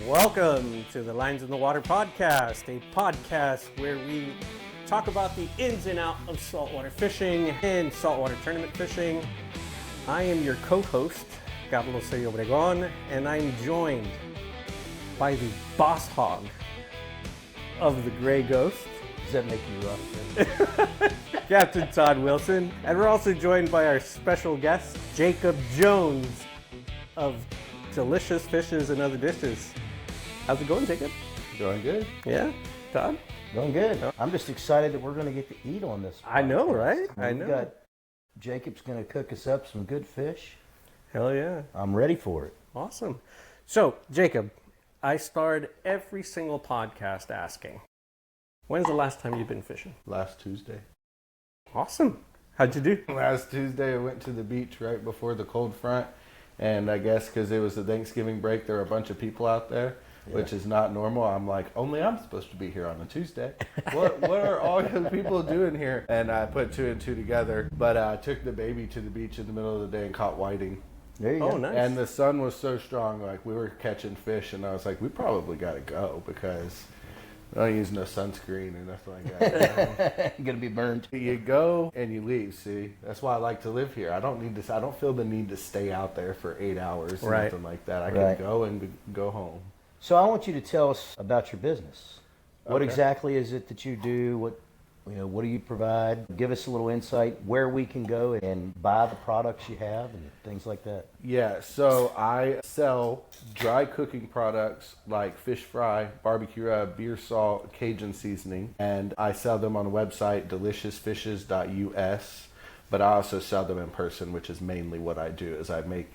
Welcome to the Lines in the Water podcast, a podcast where we talk about the ins and outs of saltwater fishing and saltwater tournament fishing. I am your co-host, Carlos Obregon, and I'm joined by the boss hog of the Gray Ghost. Does that make you rough? Captain Todd Wilson. And we're also joined by our special guest, Jaycob Jones of Delicious Fishes and Other Dishes. How's it going, Jaycob? Doing good. Yeah? Todd? Doing good. I'm just excited that we're going to get to eat on this podcast. I know, right? I know. Jacob's going to cook us up some good fish. Hell yeah. I'm ready for it. Awesome. So, Jaycob, I start every single podcast asking, when's the last time you've been fishing? Last Tuesday. Awesome. How'd you do? Last Tuesday I went to the beach right before the cold front, and I guess because it was the Thanksgiving break, there were a bunch of people out there, which is not normal. I'm like, only I'm supposed to be here on a Tuesday. What are all you people doing here? And I put two and two together, but I took the baby to the beach in the middle of the day and caught whiting. There you go. Oh, nice. And the sun was so strong, like we were catching fish, and I was like, we probably got to go because I don't use no sunscreen or nothing like that. You're going to be burned. You go and you leave. See, that's why I like to live here. I don't feel the need to stay out there for 8 hours or nothing like that. I can go and go home. So I want you to tell us about your business. What exactly is it that you do? What do you provide? Give us a little insight where we can go and buy the products you have and things like that. Yeah, so I sell dry cooking products like fish fry, barbecue rub, beer salt, Cajun seasoning, and I sell them on the website deliciousfishes.us, but I also sell them in person, which is mainly what I do, is I make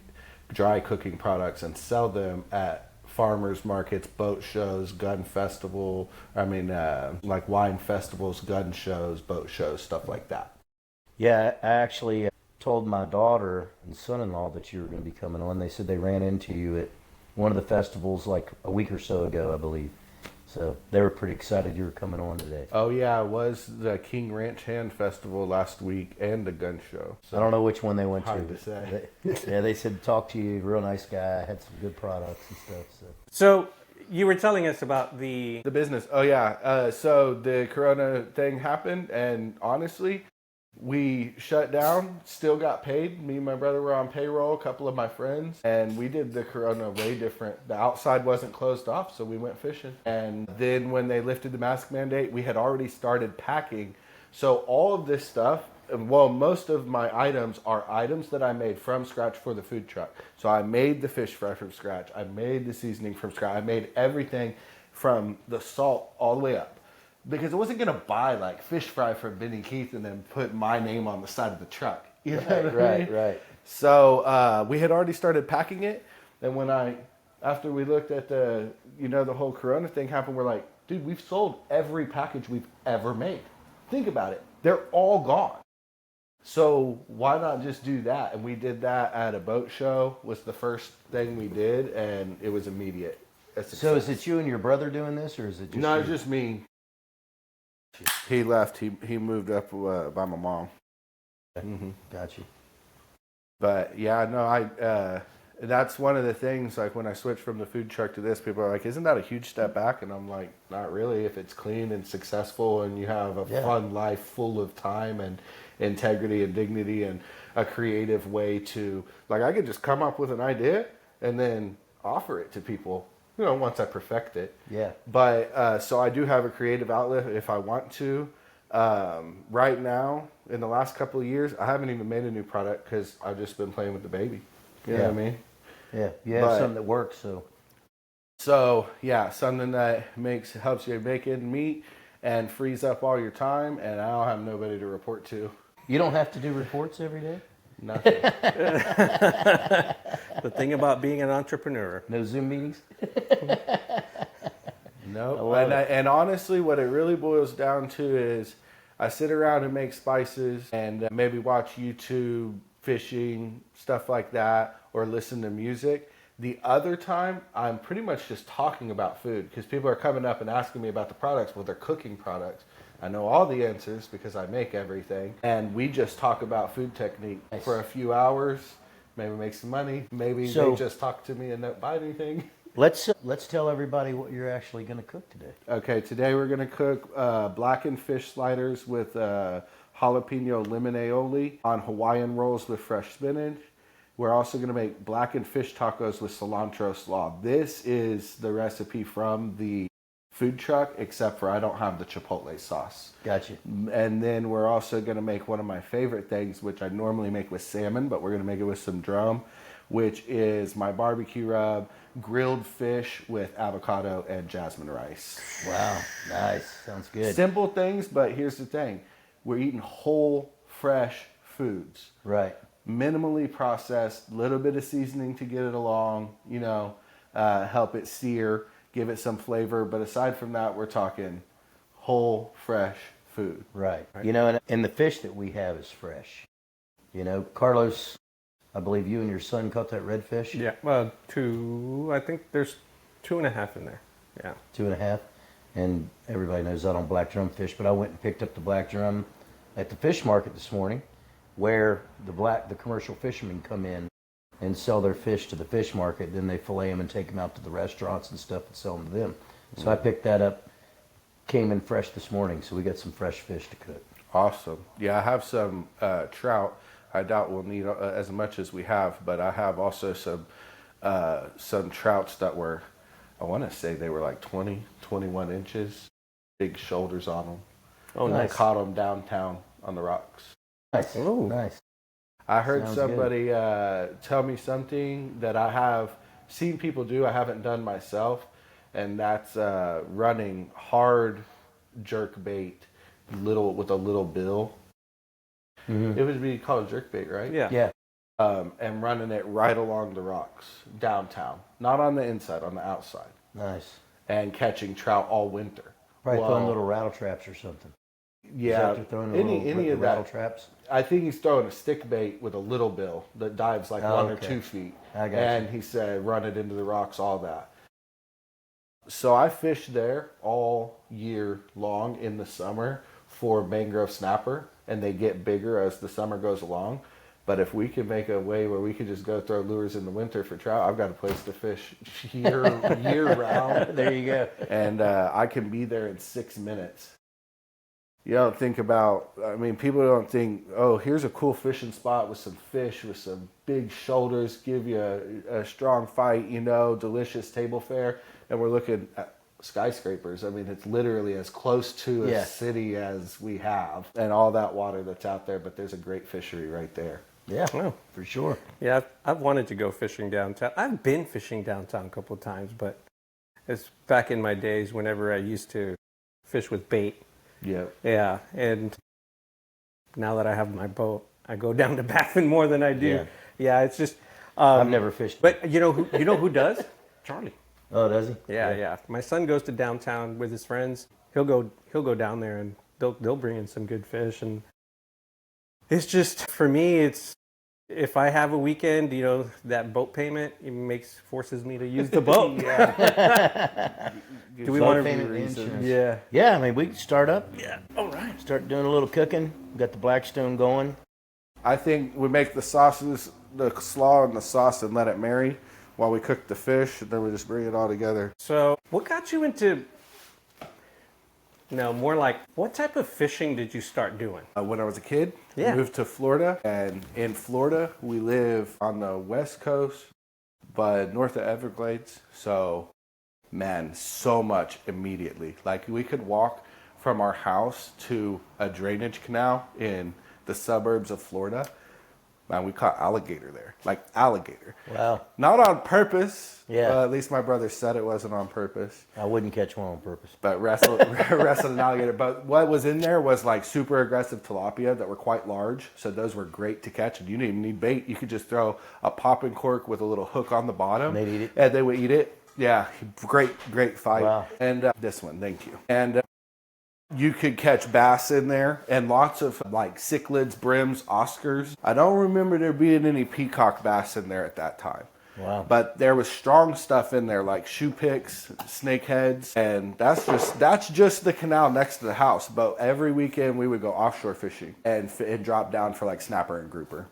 dry cooking products and sell them at farmers markets, boat shows, gun festival, like wine festivals, gun shows, boat shows, stuff like that. Yeah, I actually told my daughter and son-in-law that you were going to be coming on. They said they ran into you at one of the festivals like a week or so ago, I believe. So they were pretty excited you were coming on today. Oh yeah, it was the King Ranch Hand Festival last week and the gun show. So I don't know which one they went hard to. to say. They said talk to you, real nice guy, had some good products and stuff. So you were telling us about the business. Oh yeah, so the Corona thing happened, and honestly, we shut down, still got paid. Me and my brother were on payroll, a couple of my friends, and we did the Corona way different. The outside wasn't closed off, so we went fishing. And then when they lifted the mask mandate, we had already started packing. So all of this stuff, well, most of my items are items that I made from scratch for the food truck. So I made the fish fry from scratch. I made the seasoning from scratch. I made everything from the salt all the way up. Because I wasn't going to buy like fish fry from Benny Keith and then put my name on the side of the truck. You know what I mean? Right. So we had already started packing it. And after we looked at the whole Corona thing happened, we're like, dude, we've sold every package we've ever made. Think about it. They're all gone. So why not just do that? And we did that at a boat show, was the first thing we did, and it was immediate. So is it you and your brother doing this, or is it just No, you? it's just me. He left. He moved up by my mom. Mm-hmm. Got you. But yeah, no, that's one of the things, like when I switched from the food truck to this, people are like, isn't that a huge step back? And I'm like, not really. If it's clean and successful and you have a fun life full of time and integrity and dignity and a creative way to, like, I could just come up with an idea and then offer it to people, once I perfect it. Yeah. But so I do have a creative outlet if I want to. Right now, in the last couple of years, I haven't even made a new product because I've just been playing with the baby. You know what I mean? Yeah. You have something that works, So yeah, something that helps you make ends meet and frees up all your time, and I don't have nobody to report to. You don't have to do reports every day? Nothing. the thing about being an entrepreneur. No Zoom meetings? No. And honestly, what it really boils down to is I sit around and make spices and maybe watch YouTube, fishing, stuff like that, or listen to music. The other time, I'm pretty much just talking about food because people are coming up and asking me about the products. Well, they're cooking products. I know all the answers because I make everything. And we just talk about food technique for a few hours, maybe make some money. Maybe they just talk to me and not buy anything. Let's tell everybody what you're actually going to cook today. Okay, today we're going to cook blackened fish sliders with jalapeno lemon aioli on Hawaiian rolls with fresh spinach. We're also going to make blackened fish tacos with cilantro slaw. This is the recipe from the food truck, except for I don't have the chipotle sauce. Gotcha. And then we're also going to make one of my favorite things, which I normally make with salmon, but we're going to make it with some drum, which is my barbecue rub, grilled fish with avocado and jasmine rice. Wow, nice. Sounds good. Simple things, but here's the thing. We're eating whole, fresh foods. Right. Minimally processed, little bit of seasoning to get it along, help it sear, give it some flavor. But aside from that, we're talking whole, fresh food. Right. And the fish that we have is fresh. Carlos, I believe you and your son caught that redfish. Yeah, I think there's 2.5 in there. Yeah. 2.5. And everybody knows I don't black drum fish, but I went and picked up the black drum at the fish market this morning, where the commercial fishermen come in and sell their fish to the fish market. Then they fillet them and take them out to the restaurants and stuff and sell them to them. So I picked that up, came in fresh this morning, so we got some fresh fish to cook. Awesome. Yeah, I have some trout. I doubt we'll need as much as we have, but I have also some trouts that were, I want to say they were like 20, 21 inches, big shoulders on them. Oh, and nice. I caught them downtown on the rocks. Nice. Ooh. Nice. I heard Sounds somebody tell me something that I have seen people do, I haven't done myself, and that's running hard jerk bait with a little bill. Mm-hmm. It would be called jerk bait, right? Yeah. Yeah. And running it right along the rocks downtown, not on the inside, on the outside, Nice. and catching trout all winter. Probably throwing little rattle traps or something. Yeah, Throwing any of rattle that. traps. I think he's throwing a stick bait with a little bill that dives like 1 or 2 feet. I got And he said, run it into the rocks, all that. So I fish there all year long in the summer for mangrove snapper, and they get bigger as the summer goes along. But if we could make a way where we could just go throw lures in the winter for trout, I've got a place to fish year round. There you go. And I can be there in 6 minutes. You don't think about, people don't think, oh, here's a cool fishing spot with some fish, with some big shoulders, give you a strong fight, delicious table fare. And we're looking at skyscrapers. It's literally as close to a city as we have, and all that water that's out there, but there's a great fishery right there. Yeah, Oh. for sure. Yeah, I've wanted to go fishing downtown. I've been fishing downtown a couple of times, but it's back in my days whenever I used to fish with bait. Yeah. Yeah, and now that I have my boat, I go down to Baffin more than I do. Yeah. Yeah, it's just. I've never fished. But you know who does? Charlie. Oh, does he? Yeah. My son goes to downtown with his friends. He'll go down there and they'll bring in some good fish, and it's just, for me, it's, if I have a weekend, that boat payment forces me to use the boat. Do we want to payment and insurance? Yeah. Yeah, we can start up. Yeah. All right. Start doing a little cooking. Got the Blackstone going. I think we make the sauces, the slaw and the sauce, and let it marry while we cook the fish, and then we just bring it all together. So, what got you into? No, more like, what type of fishing did you start doing? When I was a kid, Yeah. I moved to Florida, and in Florida, we live on the West Coast, but north of Everglades. So, man, so much immediately. Like, we could walk from our house to a drainage canal in the suburbs of Florida. Man, we caught alligator there, like alligator. Wow. Not on purpose. Yeah. At least my brother said it wasn't on purpose. I wouldn't catch one on purpose. But wrestled an alligator. But what was in there was like super aggressive tilapia that were quite large. So those were great to catch. And you didn't even need bait. You could just throw a popping cork with a little hook on the bottom. And they'd eat it? And they would eat it. Yeah. Great fight. Wow. And this one, thank you. And you could catch bass in there and lots of like cichlids, brims, Oscars. I don't remember there being any peacock bass in there at that time. Wow. But there was strong stuff in there like shoe picks, snakeheads, and that's just the canal next to the house. But every weekend we would go offshore fishing and drop down for like snapper and grouper.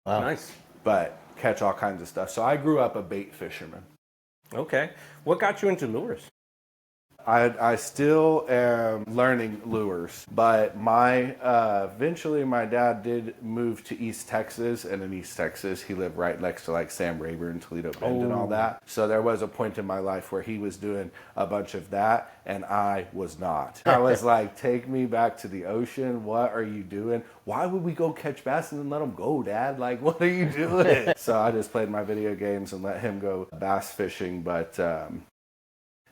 Wow. Nice. But catch all kinds of stuff. So I grew up a bait fisherman. Okay. What got you into lures? I still am learning lures, but eventually my dad did move to East Texas, and in East Texas he lived right next to like Sam Rayburn, Toledo Bend, and all that. So there was a point in my life where he was doing a bunch of that, and I was not. I was like, take me back to the ocean. What are you doing? Why would we go catch bass and then let them go, Dad? Like, what are you doing? So I just played my video games and let him go bass fishing, but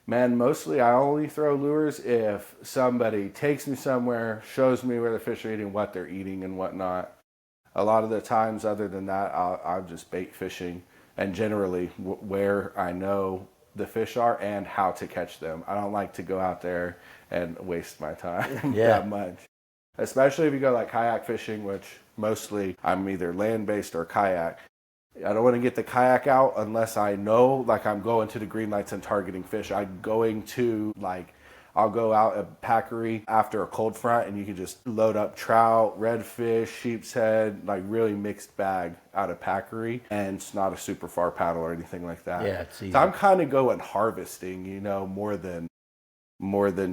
man, mostly I only throw lures if somebody takes me somewhere, shows me where the fish are eating, what they're eating, and whatnot. A lot of the times, other than that, I'm just bait fishing, and generally where I know the fish are and how to catch them. I don't like to go out there and waste my time that much. Especially if you go like kayak fishing, which mostly I'm either land-based or kayak. I don't want to get the kayak out unless I know, like, I'm going to the green lights and targeting fish. I'll go out a packery after a cold front, and you can just load up trout, redfish, sheep's head, like really mixed bag out of packery, and it's not a super far paddle or anything like that. Yeah, it's easy. So I'm kind of going harvesting, more than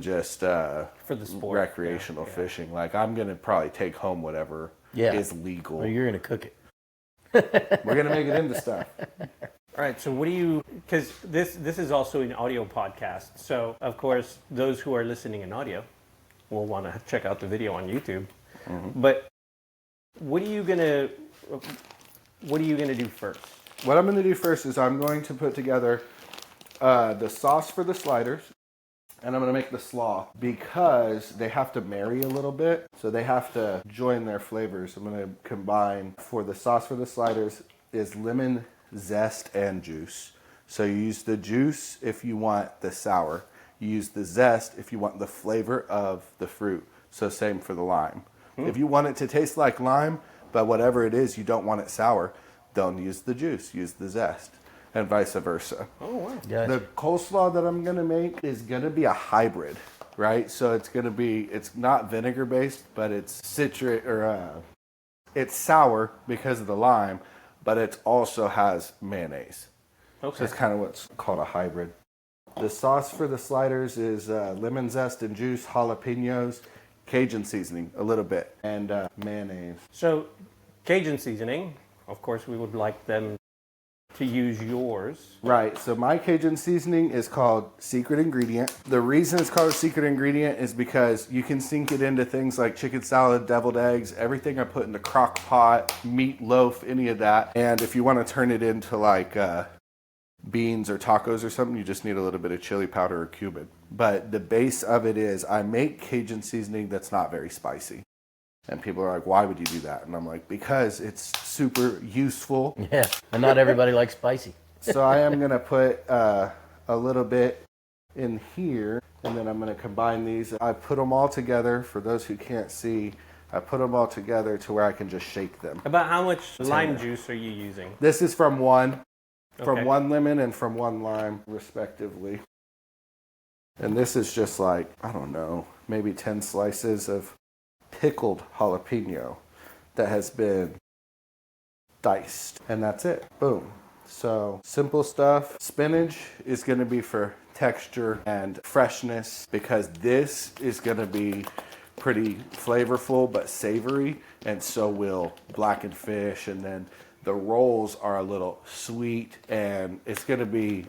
just For the sport. recreational fishing. Like, I'm gonna probably take home whatever is legal. Well, you're gonna cook it. We're gonna make it into stuff. All right, so what do you, because this is also an audio podcast, so of course those who are listening in audio will want to check out the video on YouTube. Mm-hmm. But what are you gonna do first? What I'm gonna do first is I'm going to put together the sauce for the sliders, and I'm gonna make the slaw because they have to marry a little bit, so they have to join their flavors. I'm gonna combine, for the sauce for the sliders is lemon zest and juice. So you use the juice if you want the sour. You use the zest if you want the flavor of the fruit. So same for the lime. If you want it to taste like lime, but whatever it is, you don't want it sour, don't use the juice, use the zest, and vice versa. Oh, wow. Gotcha. The coleslaw that I'm gonna make is gonna be a hybrid, right? So it's not vinegar based, but it's citric, or it's sour because of the lime, but it also has mayonnaise. Okay. So it's kind of what's called a hybrid. The sauce for the sliders is lemon zest and juice, jalapenos, Cajun seasoning a little bit, and mayonnaise. So Cajun seasoning, of course we would like them to use yours. Right, so my Cajun seasoning is called Secret Ingredient. The reason it's called a Secret Ingredient is because you can sink it into things like chicken salad, deviled eggs, everything I put in the crock pot, meatloaf, any of that. And if you want to turn it into like beans or tacos or something, you just need a little bit of chili powder or cumin. But the base of it is I make Cajun seasoning that's not very spicy. And people are like, why would you do that? And I'm like, because it's super useful. Yeah, and not everybody likes spicy. So I am going to put a little bit in here, and then I'm going to combine these. I put them all together. For those who can't see, I put them all together to where I can just shake them. About how much lime juice are you using? This is from one Okay. lemon and from one lime, respectively. And this is just like, I don't know, maybe 10 slices of pickled jalapeno that has been diced, and that's it. Boom. So simple stuff. Spinach is going to be for texture and freshness, because this is going to be pretty flavorful but savory, and so will blackened fish. And then the rolls are a little sweet, and it's going to be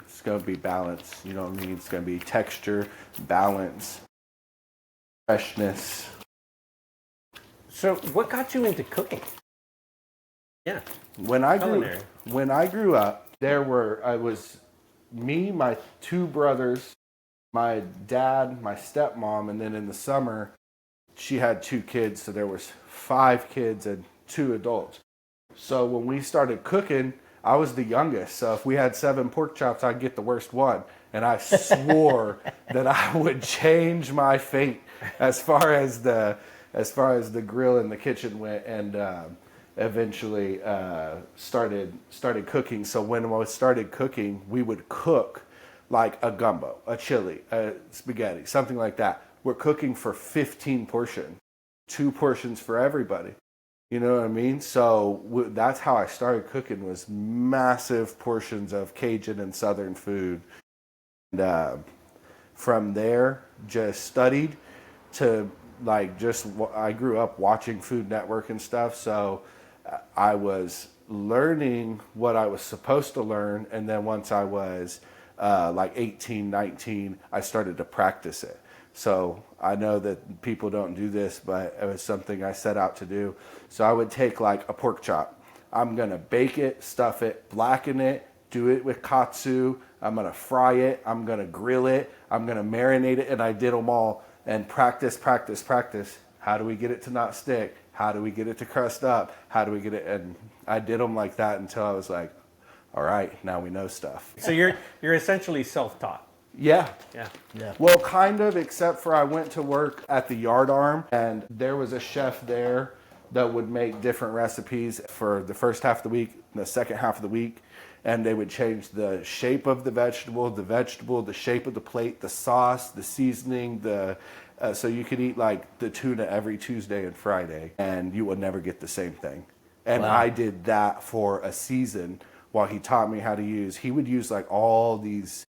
balanced. You know what I mean? It's going to be texture, balance, freshness. So what got you into cooking? Yeah. When I grew up, I was me, my two brothers, my dad, my stepmom, and then in the summer, she had 2 kids, so there was 5 kids and 2 adults. So when we started cooking, I was the youngest. So if we had 7 pork chops, I'd get the worst one. And I swore that I would change my fate as far as the grill in the kitchen went, and eventually started cooking. So when I started cooking, we would cook like a gumbo, a chili, a spaghetti, something like that. We're cooking for 15 portions, 2 portions for everybody. You know what I mean? So that's how I started cooking, was massive portions of Cajun and Southern food. And from there, just studied to I grew up watching Food Network and stuff. So I was learning what I was supposed to learn. And then once I was 18, 19, I started to practice it. So I know that people don't do this, but it was something I set out to do. So I would take like a pork chop. I'm going to bake it, stuff it, blacken it, do it with katsu. I'm going to fry it. I'm going to grill it. I'm going to marinate it. And I did them all and practice. How do we get it to not stick? How do we get it to crust up? How do we get it? And I did them like that until I was like, all right, now we know stuff. So you're essentially self-taught. Yeah. Yeah. Well, kind of, except for I went to work at the Yard Arm, and there was a chef there that would make different recipes for the first half of the week, the second half of the week, and they would change the shape of the vegetable, the shape of the plate, the sauce, the seasoning, so you could eat like the tuna every Tuesday and Friday, and you would never get the same thing. And Wow. I did that for a season while he taught me how to use. He would use like all these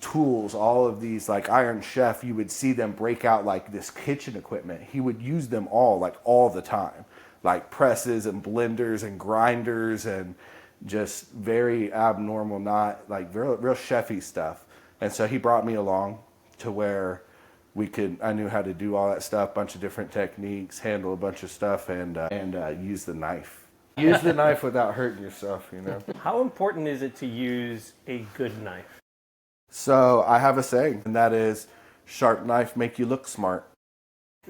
tools, all of these like Iron Chef, you would see them break out like this kitchen equipment. He would use them all, like all the time, like presses and blenders and grinders and just very abnormal, not like real chefy stuff. And so he brought me along to where I knew how to do all that stuff, bunch of different techniques, handle a bunch of stuff, and use the knife. Use the knife without hurting yourself, you know. How important is it to use a good knife? So I have a saying, and that is, sharp knife make you look smart.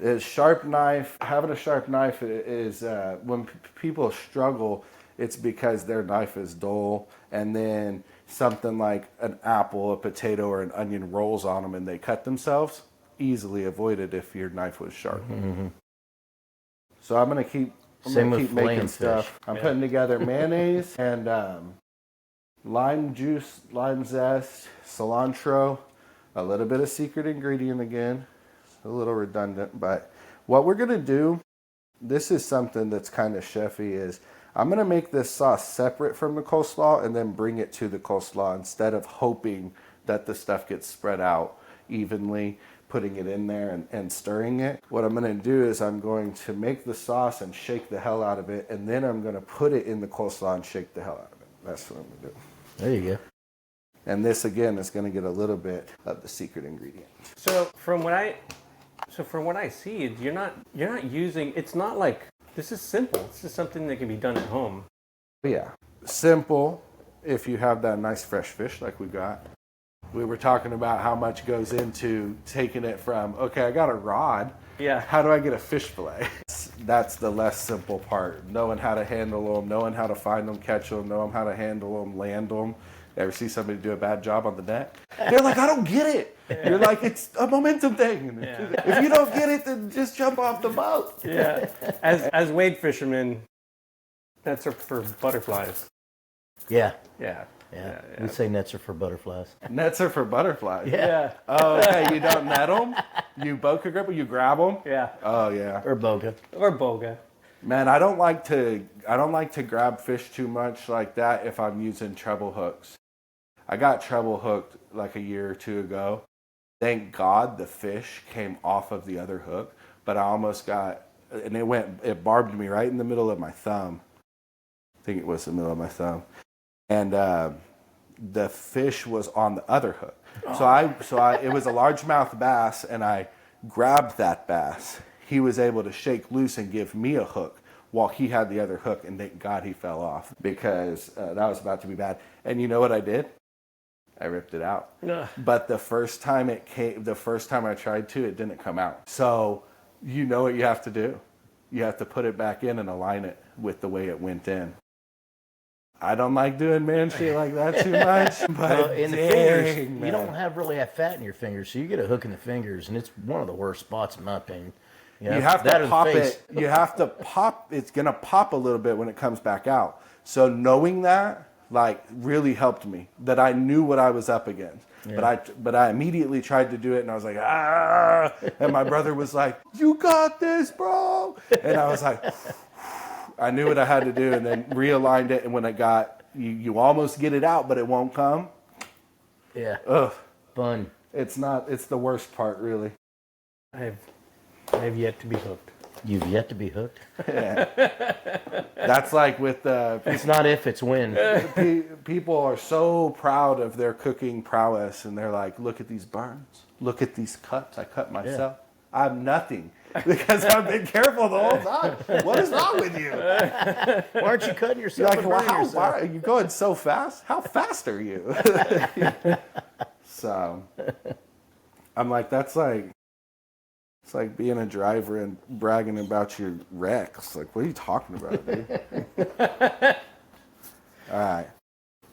Having a sharp knife is, when people struggle, it's because their knife is dull, and then something like an apple, a potato, or an onion rolls on them and they cut themselves. Easily avoided if your knife was sharp. Mm-hmm. So I'm gonna keep making stuff. I'm putting together mayonnaise and lime juice, lime zest, cilantro, a little bit of secret ingredient again, a little redundant, but what we're gonna do, this is something that's kind of chefy, is I'm gonna make this sauce separate from the coleslaw and then bring it to the coleslaw instead of hoping that the stuff gets spread out evenly, putting it in there and stirring it. What I'm gonna do is I'm going to make the sauce and shake the hell out of it, and then I'm gonna put it in the coleslaw and shake the hell out of it. That's what I'm gonna do. There you go. And this again is going to get a little bit of the secret ingredient. So from what I see, you're not using. It's not like this is simple. This is something that can be done at home. Yeah, simple. If you have that nice fresh fish like we got. We were talking about how much goes into taking it from, okay, I got a rod. Yeah. How do I get a fish fillet? That's the less simple part. Knowing how to handle them, knowing how to find them, catch them, knowing how to handle them, land them. Ever see somebody do a bad job on the net? They're like, I don't get it. You're like, it's a momentum thing. Yeah. If you don't get it, then just jump off the boat. Yeah. As wade fishermen, nets are for butterflies. Yeah. Yeah. Yeah. We say nets are for butterflies. Nets are for butterflies. Yeah. Oh, okay. You don't net them? You boca grip them? You grab them? Yeah. Oh, yeah. Or boga. Or boga. Man, I don't like to grab fish too much like that if I'm using treble hooks. I got treble hooked like a year or two ago. Thank God the fish came off of the other hook, but I almost got, and it barbed me right in the middle of my thumb. I think it was the middle of my thumb. And the fish was on the other hook. So it was a largemouth bass, and I grabbed that bass. He was able to shake loose and give me a hook while he had the other hook, and thank God he fell off, because that was about to be bad. And you know what I did? I ripped it out. Ugh. But the first time I tried to, it didn't come out. So you know what you have to do? You have to put it back in and align it with the way it went in. I don't like doing man shit like that too much, but In the fingers, you don't really have fat in your fingers, so you get a hook in the fingers, and it's one of the worst spots in my opinion. You have to pop it. You have to pop. It's gonna pop a little bit when it comes back out. So knowing that, like, really helped me. That I knew what I was up against. Yeah. But I immediately tried to do it, and I was like, ah! And my brother was like, "You got this, bro!" And I was like, I knew what I had to do, and then realigned it. And when it got, you almost get it out, but it won't come. Yeah. Ugh. Fun. It's not. It's the worst part, really. I have yet to be hooked. You've yet to be hooked? Yeah. That's like with It's not if, it's when. people are so proud of their cooking prowess, and they're like, "Look at these burns. Look at these cuts. I cut myself. I'm nothing because I've been careful the whole time. What is wrong with you? Why aren't you cutting yourself? You're like, why are you going so fast? How fast are you?" So, I'm like, that's like, it's like being a driver and bragging about your wrecks. Like, what are you talking about, dude? All right.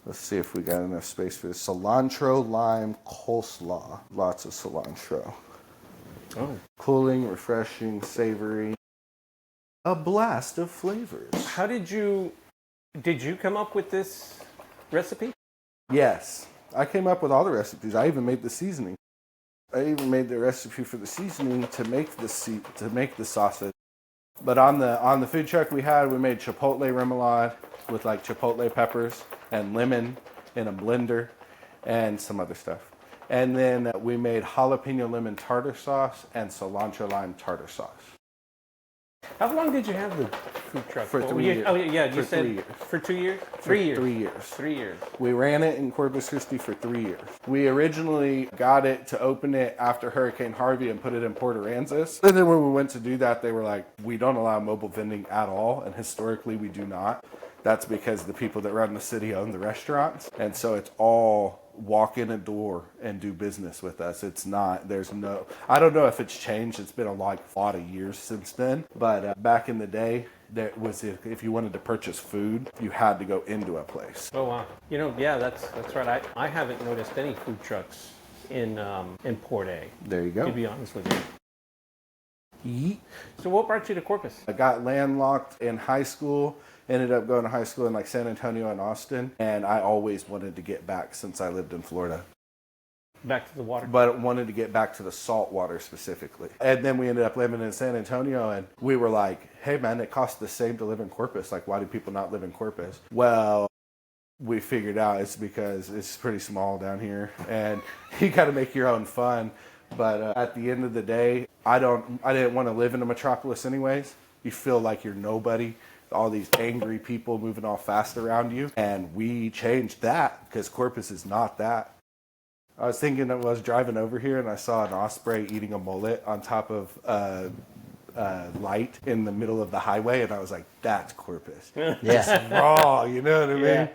Let's see if we got enough space for this. Cilantro, lime, coleslaw. Lots of cilantro. Oh. Cooling, refreshing, savory. A blast of flavors. How did you come up with this recipe? Yes. I came up with all the recipes. I even made the seasoning. I even made the recipe for the seasoning to make the sausage. But on the food truck we made chipotle remoulade with like chipotle peppers and lemon in a blender and some other stuff. And then we made jalapeno lemon tartar sauce and cilantro lime tartar sauce. How long did you have the food truck For 3 years. Oh yeah, you For said 3 years. for 2 years. For 3 years. 3 years. 3 years. We ran it in Corpus Christi for 3 years. We originally got it to open it after Hurricane Harvey and put it in Port Aransas. And then when we went to do that, they were like, we don't allow mobile vending at all. And historically, we do not. That's because the people that run the city own the restaurants. And so it's all walk in a door and do business with us. It's not, I don't know if it's changed. It's been a lot of years since then. But back in the day, there was, if you wanted to purchase food, you had to go into a place. Oh wow. Yeah, that's right. I haven't noticed any food trucks in Port A. There you go. To be honest with you. Yeet. So what brought you to Corpus? I got landlocked in high school, ended up going to high school in like San Antonio and Austin, and I always wanted to get back since I lived in Florida. Back to the water. But wanted to get back to the salt water specifically. And then we ended up living in San Antonio, and we were like, hey man, it costs the same to live in Corpus. Like, why do people not live in Corpus? Well, we figured out it's because it's pretty small down here, and you got to make your own fun. But at the end of the day, I didn't want to live in a metropolis anyways. You feel like you're nobody. All these angry people moving all fast around you. And we changed that because Corpus is not that. I was thinking I was driving over here and I saw an osprey eating a mullet on top of light in the middle of the highway. And I was like, that's Corpus. Yeah. Raw, you know what I mean? Yeah.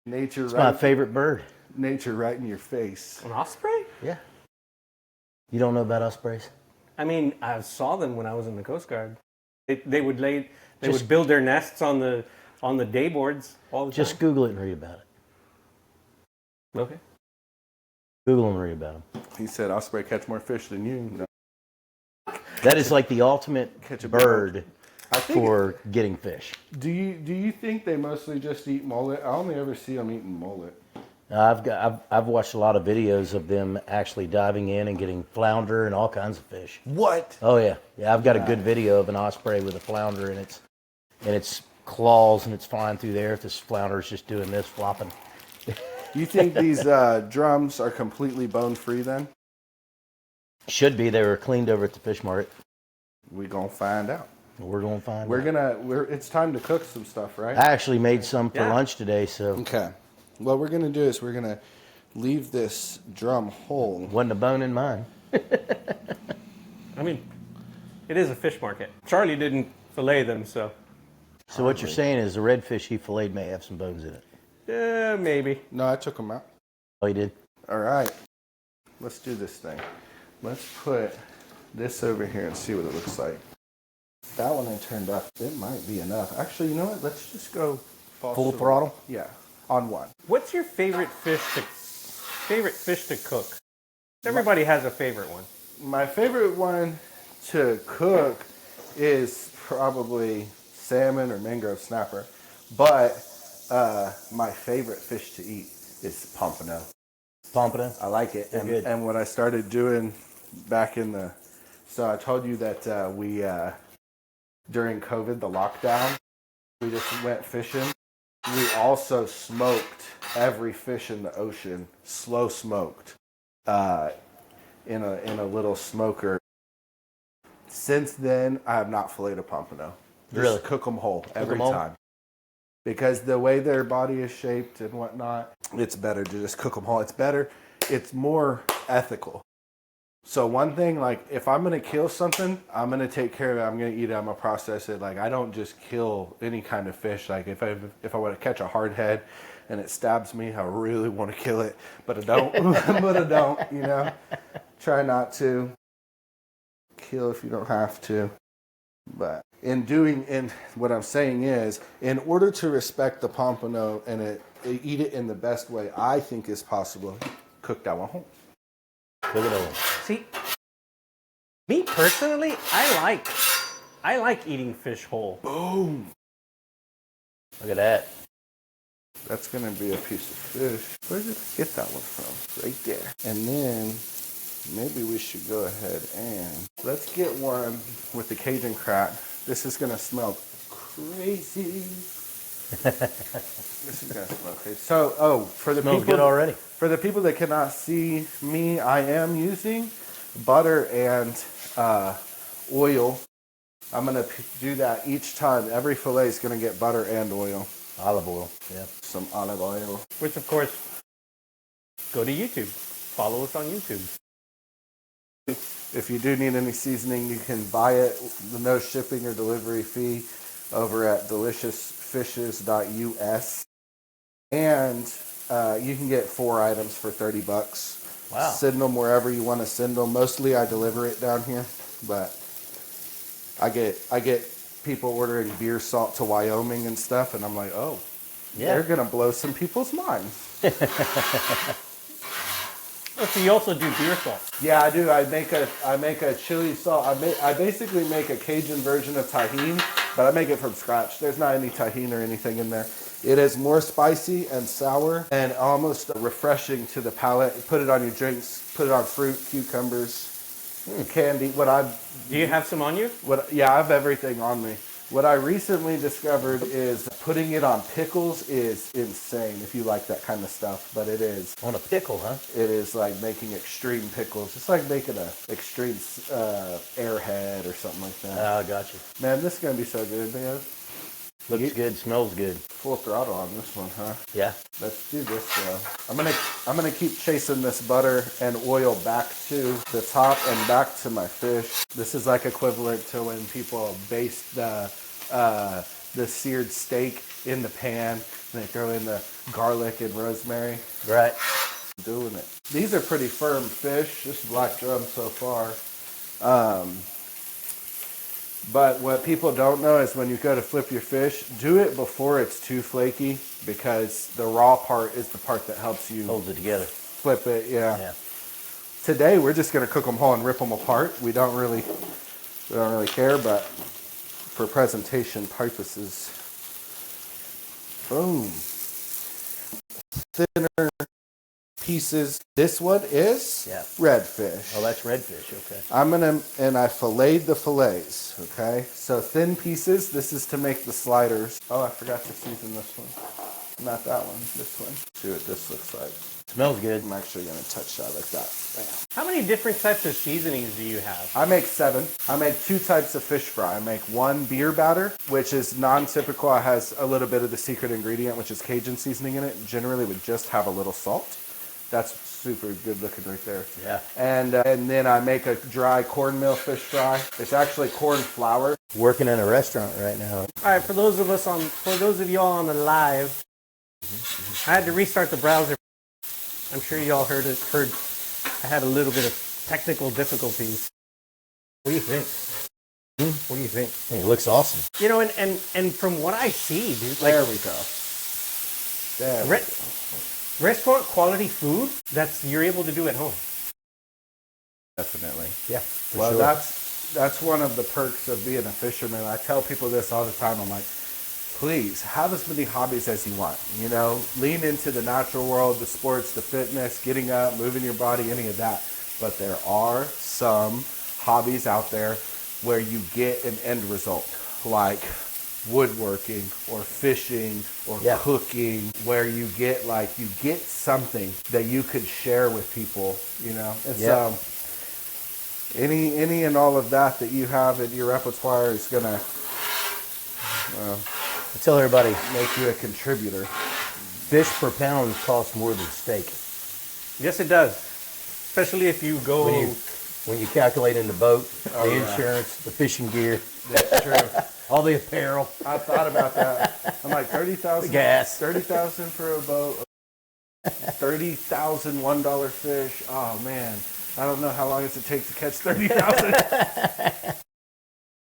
Nature It's right, my favorite bird. nature right in your face. An osprey? Yeah. You don't know about ospreys? I mean, I saw them when I was in the Coast Guard. They would build their nests on the day boards all the time. Just Google it and read about it. Okay. Google and read about them. He said osprey catch more fish than you. No. That is like the ultimate Catch a bird I think for getting fish. Do you think they mostly just eat mullet? I only ever see them eating mullet. I've watched a lot of videos of them actually diving in and getting flounder and all kinds of fish. What? Oh yeah, I've got a good video of an osprey with a flounder in its claws, and it's flying through there. This flounder is just doing this, flopping. You think these drums are completely bone free then? Should be. They were cleaned over at the fish market. We gonna find out. We're gonna find. It's time to cook some stuff, right? I actually made some for lunch today, so Okay. What we're gonna do is we're gonna leave this drum whole. wasn't a bone in mine. I mean, it is a fish market. Charlie didn't fillet them, so. So what you're saying is the redfish he filleted may have some bones in it. Maybe. No, I took them out. Oh, you did? All right. Let's do this thing. Let's put this over here and see what it looks like. That one I turned up. It might be enough. Actually, you know what? Let's just go Full throttle? Yeah, on one. What's your favorite fish to cook? Everybody has a favorite one. My favorite one to cook is probably salmon or mangrove snapper, but my favorite fish to eat is pompano. Pompano? I like it. They're good. And what I started doing back so I told you that we, during COVID, the lockdown, We just went fishing. We also smoked every fish in the ocean, slow smoked, in a little smoker. Since then, I have not filleted a pompano. Just Really? cook them whole every 'em whole? time. Because the way their body is shaped and whatnot, it's better to just cook them whole. It's better. It's more ethical. So one thing, like if I'm going to kill something, I'm going to take care of it. I'm going to eat it. I'm going to process it. Like I don't just kill any kind of fish. Like if I want to catch a hardhead and it stabs me, I really want to kill it, but I don't. But I don't, you know. Try not to kill if you don't have to. But in what I'm saying is, in order to respect the pompano and eat it in the best way I think is possible, cook that one whole. Look at that. See, me personally, I like eating fish whole. Boom. Look at that. That's going to be a piece of fish. Where did I get that one from? Right there. And then maybe we should go ahead and let's get one with the Cajun crack. This is going to smell crazy. This is going to smell crazy. So, for the Smells people good already. For the people that cannot see me, I am using butter and oil. I'm going to do that each time. Every fillet is going to get butter and oil. Olive oil. Yeah. Some olive oil. Which, of course, go to YouTube. Follow us on YouTube. If you do need any seasoning, you can buy it, no shipping or delivery fee, over at deliciousfishes.us. And you can get 4 items for $30. Wow. Send them wherever you want to send them. Mostly I deliver it down here, but I get people ordering beer salt to Wyoming and stuff, and I'm like, oh, Yeah. they're gonna blow some people's minds. Oh, so you also do beer salt. Yeah, I do. I make a chili salt. I basically make a Cajun version of tahini, but I make it from scratch. There's not any tahini or anything in there. It is more spicy and sour and almost refreshing to the palate. Put it on your drinks. Put it on fruit, cucumbers, candy. Do you have some on you? Yeah, I have everything on me. What I recently discovered is putting it on pickles is insane if you like that kind of stuff, but it is. On a pickle, huh? It is like making extreme pickles. It's like making a extreme airhead or something like that. Oh, gotcha. Man, this is going to be so good, man. Looks good, smells good. Full throttle on this one, huh? Yeah. Let's do this though. I'm gonna keep chasing this butter and oil back to the top and back to my fish. This is like equivalent to when people baste the seared steak in the pan and they throw in the garlic and rosemary. Right. Doing it. These are pretty firm fish. This is black drum so far. But what people don't know is when you go to flip your fish, do it before it's too flaky, because the raw part is the part that helps you Holds it together. flip it. Yeah. Today we're just gonna cook them whole and rip them apart. We don't really care, but for presentation purposes. Boom. Thinner pieces. This one is redfish. Oh, that's redfish. Okay. I filleted the fillets, okay? So thin pieces. This is to make the sliders. Oh, I forgot to season this one. Not that one, this one. See what this looks like. Smells good. I'm actually gonna touch that like that. Bam. How many different types of seasonings do you have? I make 7. I make 2 types of fish fry. I make one beer batter, which is non-typical. It has a little bit of the secret ingredient, which is Cajun seasoning in it. Generally would just have a little salt. That's super good looking right there. Yeah. And then I make a dry cornmeal fish fry. It's actually corn flour. Working in a restaurant right now. All right, for those of y'all on the live, I had to restart the browser. I'm sure y'all heard I had a little bit of technical difficulties. What do you think? What do you think? I think it looks awesome. You know, and from what I see, dude, like There we go. There we go. restaurant quality food you're able to do at home. Definitely. Yeah. Well, sure. that's one of the perks of being a fisherman. I tell people this all the time. I'm like, please have as many hobbies as you want. You know, lean into the natural world, the sports, the fitness, getting up, moving your body, any of that. But there are some hobbies out there where you get an end result, like woodworking or fishing or cooking, where you get something that you could share with people, And so any and all of that you have in your repertoire is gonna I tell everybody, make you a contributor. fish per pound costs more than steak. Yes, it does. Especially if you go. When you calculate in the boat, the insurance, the fishing gear, That's true. all the apparel. I thought about that. I'm like 30,000 gas. 30,000 for a boat. 30,000 $1 fish. Oh man, I don't know how long does it take to catch 30,000.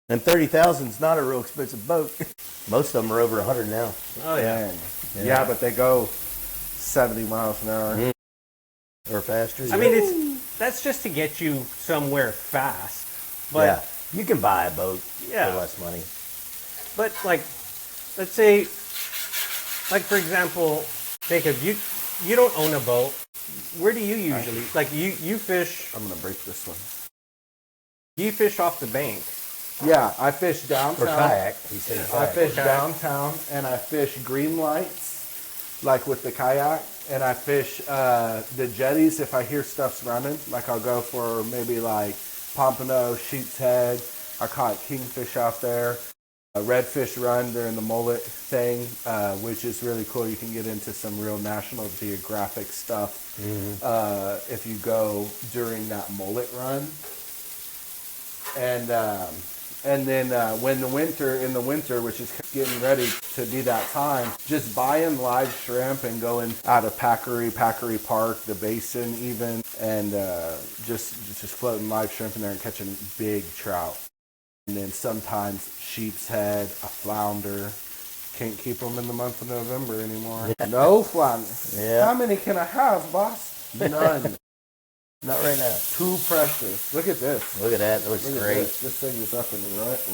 And 30,000 is not a real expensive boat. Most of them are over 100 now. Oh yeah. Yeah, but they go 70 miles an hour. Or faster. I mean, that's just to get you somewhere fast. But you can buy a boat for less money. But like, let's say, like for example, Jacob, you don't own a boat. Where do you usually you fish? I'm gonna break this one. You fish off the bank. Yeah, I fish downtown. Or kayak. He said I kayak. fish downtown, and I fish green lights, like with the kayak, and I fish the jetties if I hear stuff's running. Like I'll go for maybe like pompano, sheep's head. I caught kingfish out there. Redfish run during the mullet thing, which is really cool. You can get into some real National Geographic stuff if you go during that mullet run. And then in the winter, which is getting ready to be that time, just buying live shrimp and going out of Packery Park, the basin even, and just floating live shrimp in there and catching big trout. And then sometimes sheep's head, a flounder. Can't keep them in the month of November anymore. No flounder. Yeah. How many can I have, boss? None. Not right now. Too precious. Look at this. Look at that. That looks great. This thing is up and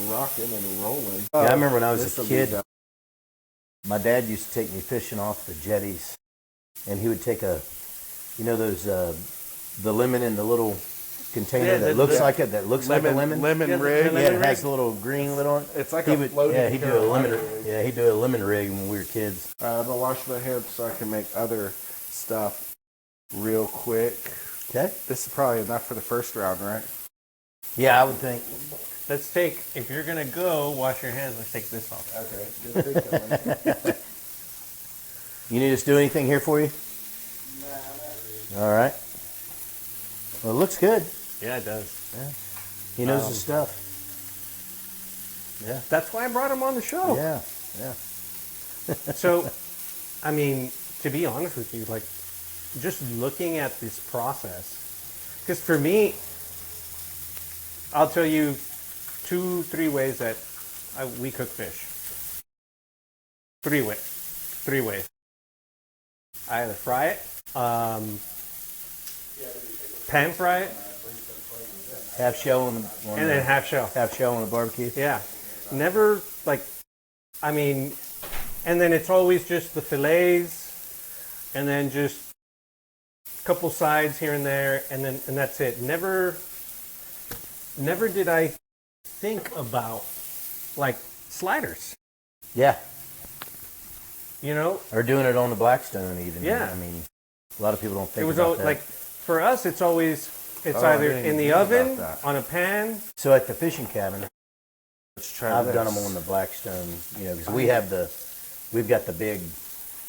rocking and rolling. Yeah, I remember when I was a kid, my dad used to take me fishing off the jetties, and he would take those the lemon in the little container that looks like a lemon. Lemon rig. Yeah, it has a little green lid on it. It's like a floating. Yeah, he'd do a lemon. Yeah, he'd do a lemon rig when we were kids. I'm gonna wash my hands so I can make other stuff real quick. Okay. This is probably enough for the first round, right? Yeah, I would think. Let's take, if you're going to go wash your hands, let's take this off. Okay. Good thinking. You need us to do anything here for you? Nah, not really. All right. Well, it looks good. Yeah, it does. Yeah. He knows his stuff. Yeah. That's why I brought him on the show. Yeah. Yeah. So, I mean, to be honest with you, like, just looking at this process, because for me, I'll tell you 2-3 ways that we cook fish. 3 ways. I either fry it, pan fry it, Half shell and then half shell. Half shell on a barbecue. Yeah. Never, and then it's always just the fillets, and then just a couple sides here and there, and that's it. Never did I think about, like, sliders. Yeah. You know? Or doing it on the Blackstone even. Yeah. I mean, a lot of people don't think It was about that. like, for us, it's always, either in the oven, on a pan. So at the fishing cabin, Let's try I've this. done them on the Blackstone, because we've got the big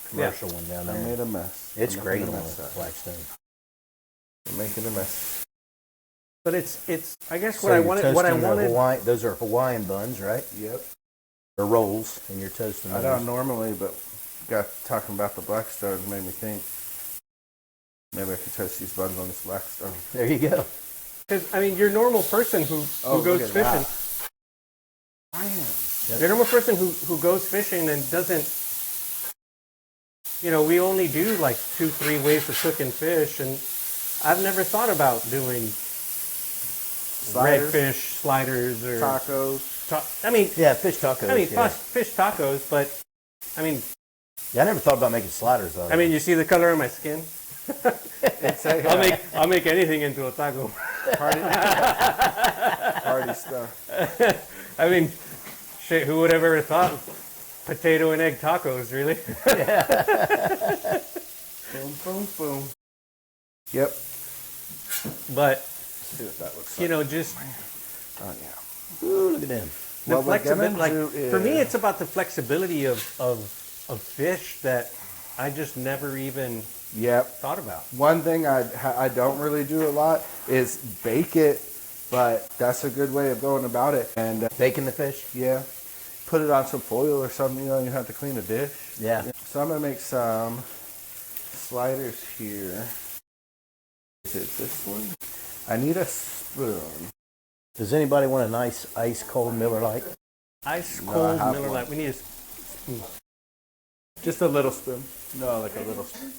commercial one down I there. made a mess. It's I'm great making on a mess. the Blackstone. I'm making a mess. But it's I guess So what I you're wanted, toasting those are Hawaiian buns, right? Yep. Or rolls, and you're toasting I those. don't normally, but talking about the Blackstone made me think maybe I could toast these buns on this Blackstone. There you go. because, I mean, your normal person who look goes at fishing, that. I am. Yep. your normal person who goes fishing and doesn't, we only do like 2-3 ways of cooking fish, and I've never thought about doing Sliders, redfish sliders or tacos. I mean, Yeah, fish tacos. yeah. fish tacos, but I mean, Yeah, I never thought about making sliders though. I mean, you see the color of my skin. It's a, I'll make anything into a taco. party stuff. I mean, Shit, who would have ever thought potato and egg tacos, really? Boom, boom, boom. Yep. But, Let's see what that looks like. you know, just Oh, yeah. Ooh, look at them. the What we're gonna flexibility. Like, do for me, is- it's about the flexibility of fish that I just never even Yep. thought about. One thing I don't really do a lot is bake it, but that's a good way of going about it. And Baking the fish? yeah, put it on some foil or something. You know, you have to clean a dish. Yeah. So I'm gonna make some sliders here. Is it this one? I need a spoon. Does anybody want a nice ice cold Miller Lite? Ice No, I cold have Miller one. Lite. We need a spoon. Just a little spoon. No, like a little spoon.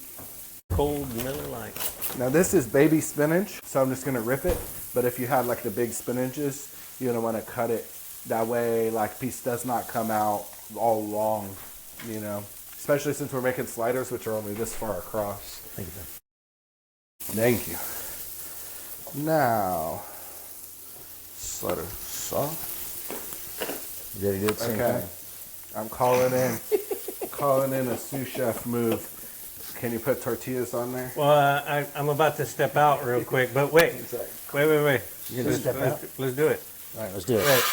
Cold Miller Lite. Now this is baby spinach, so I'm just gonna rip it. But if you had like the big spinaches, you're gonna want to cut it. That way, like piece does not come out all long, you know. Especially since we're making sliders, which are only this far across. Thank you. Thank you. Now, slider soft. You ready to do it same Okay, time? I'm calling in a sous chef move. Can you put tortillas on there? Well, I'm about to step out real quick, but wait. Wait. You're gonna step out? Let's do it. All right, let's do it. Wait.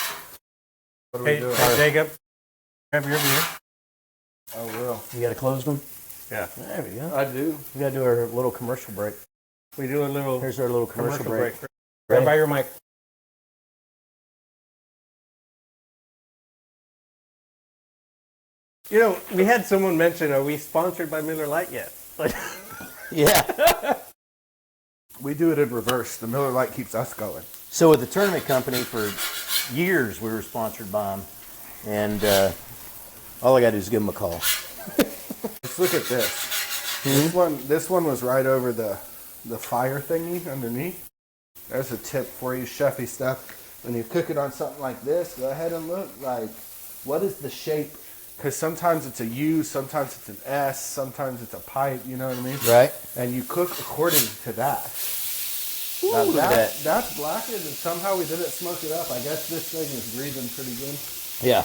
What are we Hey, doing? Jacob, grab your beer. I will. You got to close them? Yeah. There we go. I do. We got to do our little commercial break. We do a little Here's our little commercial break. Right Ready? by your mic. You know, we had someone mention, are we sponsored by Miller Lite yet? Like, Yeah. We do it in reverse. The Miller Lite keeps us going. So with the tournament company for years, we were sponsored by them, and all I got to do is give them a call. Let's look at this. This one was right over the fire thingy underneath. There's a tip for you, chefy stuff. When you cook it on something like this, go ahead and look like, what is the shape? Because sometimes it's a U, sometimes it's an S, sometimes it's a pipe, you know what I mean? Right. And you cook according to that. Ooh, Now look at that. that's blackened, and somehow we didn't smoke it up. I guess this thing is breathing pretty good. Yeah.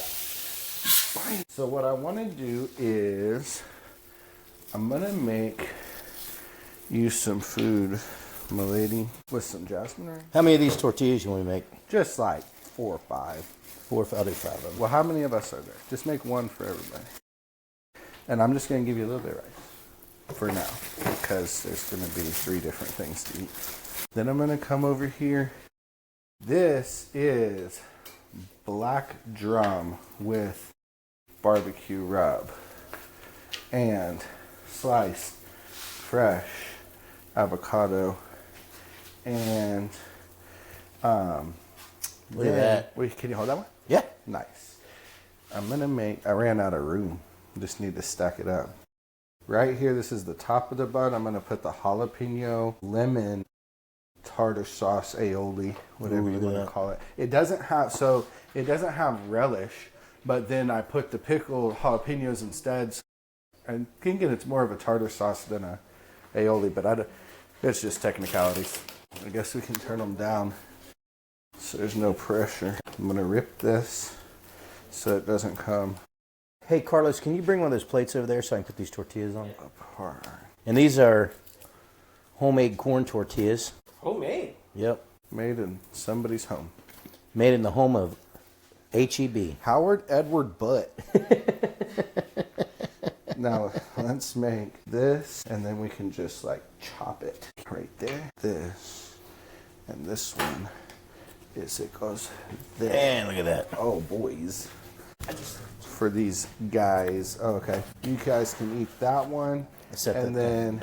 So what I want to do is, I'm going to make you some food, my lady, with some jasmine rice. How many of these tortillas you want to make? Just like 4 or 5. 4 or 5? I'll do 5 of them. Well, how many of us are there? Just make one for everybody. And I'm just going to give you a little bit of rice for now, because there's going to be 3 different things to eat. Then I'm going to come over here. This is black drum with barbecue rub and sliced fresh avocado and Look at that. Wait, can you hold that one? Yeah. Nice. I ran out of room. Just need to stack it up. Right here, this is the top of the bun. I'm gonna put the jalapeno lemon tartar sauce aioli, whatever Ooh, you look at want to that. call it. It doesn't have relish, but then I put the pickled jalapenos instead. And thinking it's more of a tartar sauce than a aioli, but it's just technicalities. I guess we can turn them down so there's no pressure. I'm gonna rip this so it doesn't come Hey, Carlos, can you bring one of those plates over there so I can put these tortillas on? apart. And these are homemade corn tortillas. Homemade. Yep. Made in somebody's home. Made in the home of H-E-B. Howard Edward Butt. Now, let's make this, and then we can just like chop it right there. This, and this one it goes there. Man, look at that. Oh, boys. For these guys. Oh, okay. You guys can eat that one. Set And that then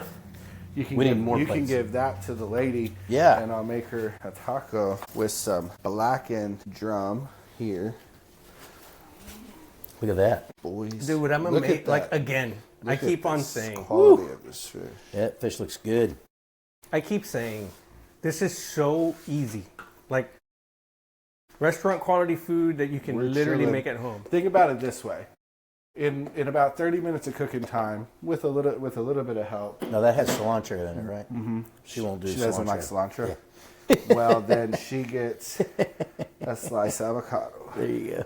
you can, We need give, more you can plates. give that to the lady. Yeah. And I'll make her a taco with some blackened drum here. Look at that. Boys. Dude, I'm Look at amazed. Like, that. again, I Look at keep on this saying, quality of this fish. That fish looks good. I keep saying, this is so easy. Like, restaurant quality food that you can We're literally chilling. make at home. Think about it this way. In about 30 minutes of cooking time, with a little bit of help. Now that has cilantro in it, right? Mm-hmm. She won't do cilantro. She doesn't like cilantro. Well, then she gets a slice avocado. There you go.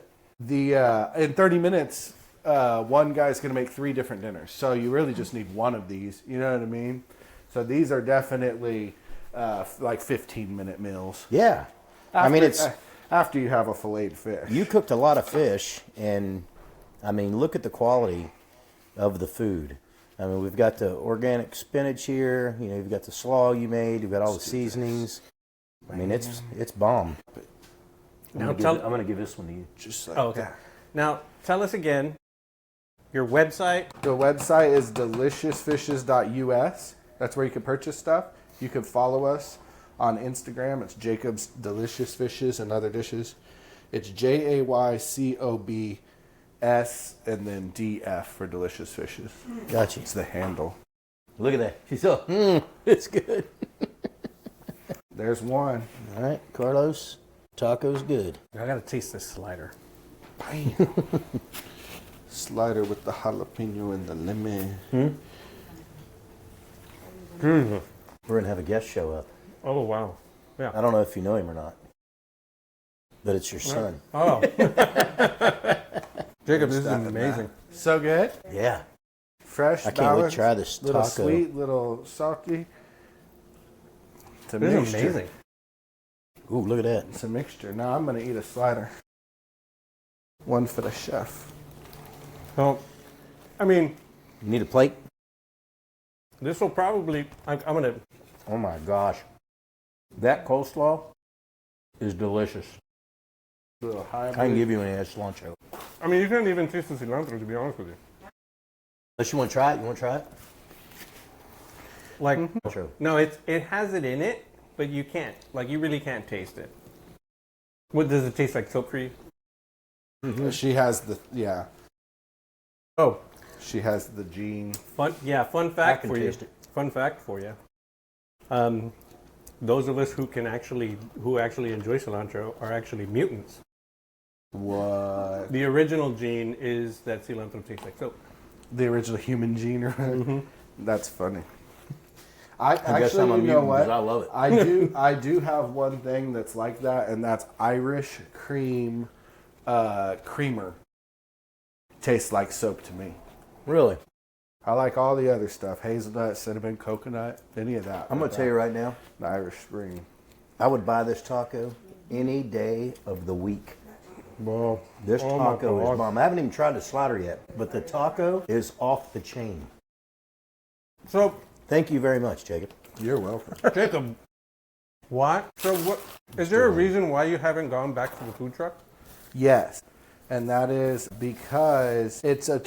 In 30 minutes, one guy's going to make 3 different dinners. So you really just need one of these. You know what I mean? So these are definitely like 15-minute meals. Yeah. After you have a filleted fish. You cooked a lot of fish, and I mean, look at the quality of the food. I mean, we've got the organic spinach here. You know, you've got the slaw you made. You've got all the seasonings. I mean, it's bomb. I'm going to give this one to you. Just like okay. that. Now, tell us again your website. The website is deliciousfishes.us. That's where you can purchase stuff. You can follow us on Instagram. It's Jacob's Delicious Fishes and Other Dishes. It's JAYCOBS and then DF for Delicious Fishes. Gotcha. It's the handle. Look at that. She's so, it's good. There's one. All right, Carlos, taco's good. I got to taste this slider. Bam. Slider with the jalapeno and the lemon. We're going to have a guest show up. Oh, wow. Yeah. I don't know if you know him or not, but it's your son. Oh. Jacob, this is amazing. So good. Yeah. Fresh, I can't wait to try this little taco. Sweet, little salty. It's a This is mixture. amazing. Ooh, look at that. It's a mixture. Now I'm going to eat a slider. One for the chef. So, I mean, You need a plate? this will probably, I'm going to, Oh my gosh. That coleslaw is delicious. Little hybrid. I can give you any cilantro. I mean, you can't even taste the cilantro, to be honest with you. Unless you want to try it. You want to try it? Like, Cilantro. no, it has it in it, but you can't. Like, you really can't taste it. What does it taste like? Soap for you? She has the, yeah. Oh, She has the gene. fun I fact can for you. taste it. Fun fact for you. Those of us who actually enjoy cilantro are actually mutants. What? The original gene is that cilantro tastes like soap. The original human gene, right? That's funny. I guess I'm a you know mutant what? 'cause I love it. I do have one thing that's like that, and that's Irish cream creamer. Tastes like soap to me. Really? I like all the other stuff. Hazelnut, cinnamon, coconut, any of that. I'm going to tell you right now, The Irish Spring. I would buy this taco any day of the week. Well, This oh my taco God. is bomb. I haven't even tried the slider yet, but the taco is off the chain. So, Thank you very much, Jacob. You're welcome. Jacob, what? So, what? Is there a reason why you haven't gone back to the food truck? Yes, and that is because it's a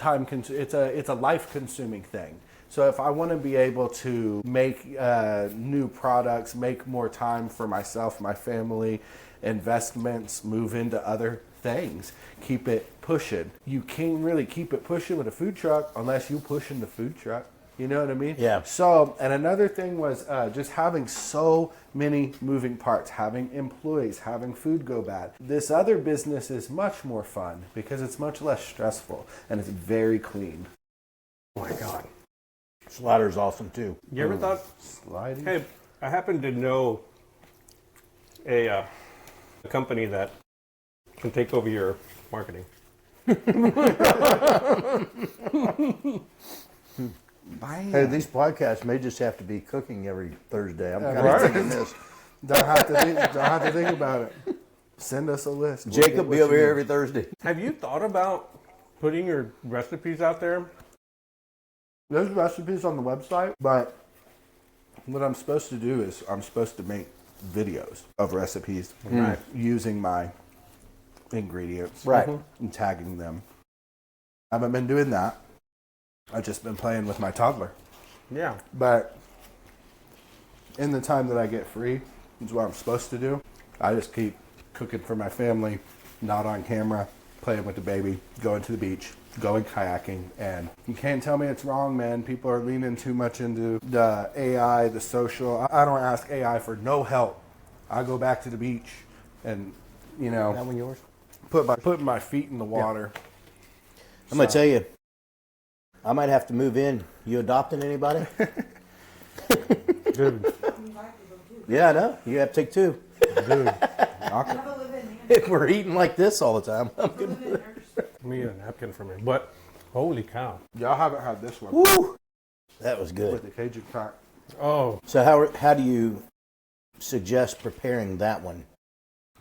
it's a life consuming thing. So if I want to be able to make new products, make more time for myself, my family, investments, move into other things, keep it pushing. You can't really keep it pushing with a food truck unless you push in the food truck. You know what I mean? Yeah. So, and another thing was just having so many moving parts, having employees, having food go bad. This other business is much more fun because it's much less stressful and it's very clean. Oh my God. Slider's awesome too. You ever thought, Sliding. hey, I happen to know a company that can take over your marketing. Hey, these podcasts may just have to be cooking every Thursday. I'm kind right. of thinking this. Don't have to think about it. Send us a list. We'll Jacob get what be over you here need. every Thursday. Have you thought about putting your recipes out there? There's recipes on the website, but what I'm supposed to do is I'm supposed to make videos of recipes using my ingredients Right. and tagging them. I haven't been doing that. I've just been playing with my toddler. Yeah. But in the time that I get free, is what I'm supposed to do. I just keep cooking for my family, not on camera, playing with the baby, going to the beach, going kayaking, and you can't tell me it's wrong, man. People are leaning too much into the AI, the social. I don't ask AI for no help. I go back to the beach and, you know, That one yours? put my feet in the water. I'm going to tell you, I might have to move in. You adopting anybody? Dude. Yeah, I know. You have to take two. Dude. Knock it. Have a live-in. If we're eating like this all the time, I'm good with it. Let me get a napkin for me. But holy cow! Y'all haven't had this one. Woo! That was good. With the Cajun kayak. Oh, So how do you suggest preparing that one?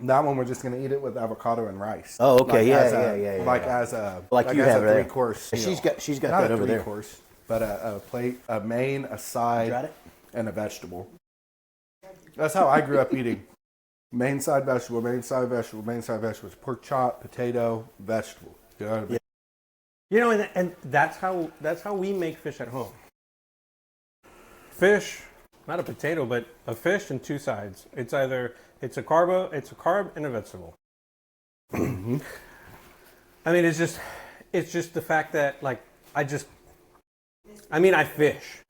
That one we're just gonna eat it with avocado and rice. Oh, okay, Like yeah. Like as a Like you as have a it there. 3-course. She's got Not that a over there. 3-course, but a plate, a main, a Got side, it? and a vegetable. That's how I grew up eating. Main side vegetable, main side vegetable, main side vegetables. Pork chop, potato, vegetable. You know what I mean? you know, and that's how we make fish at home. Fish, not a potato, but a fish and 2 sides. It's a carb and a vegetable. Mm-hmm. I mean, it's just the fact that like I fish.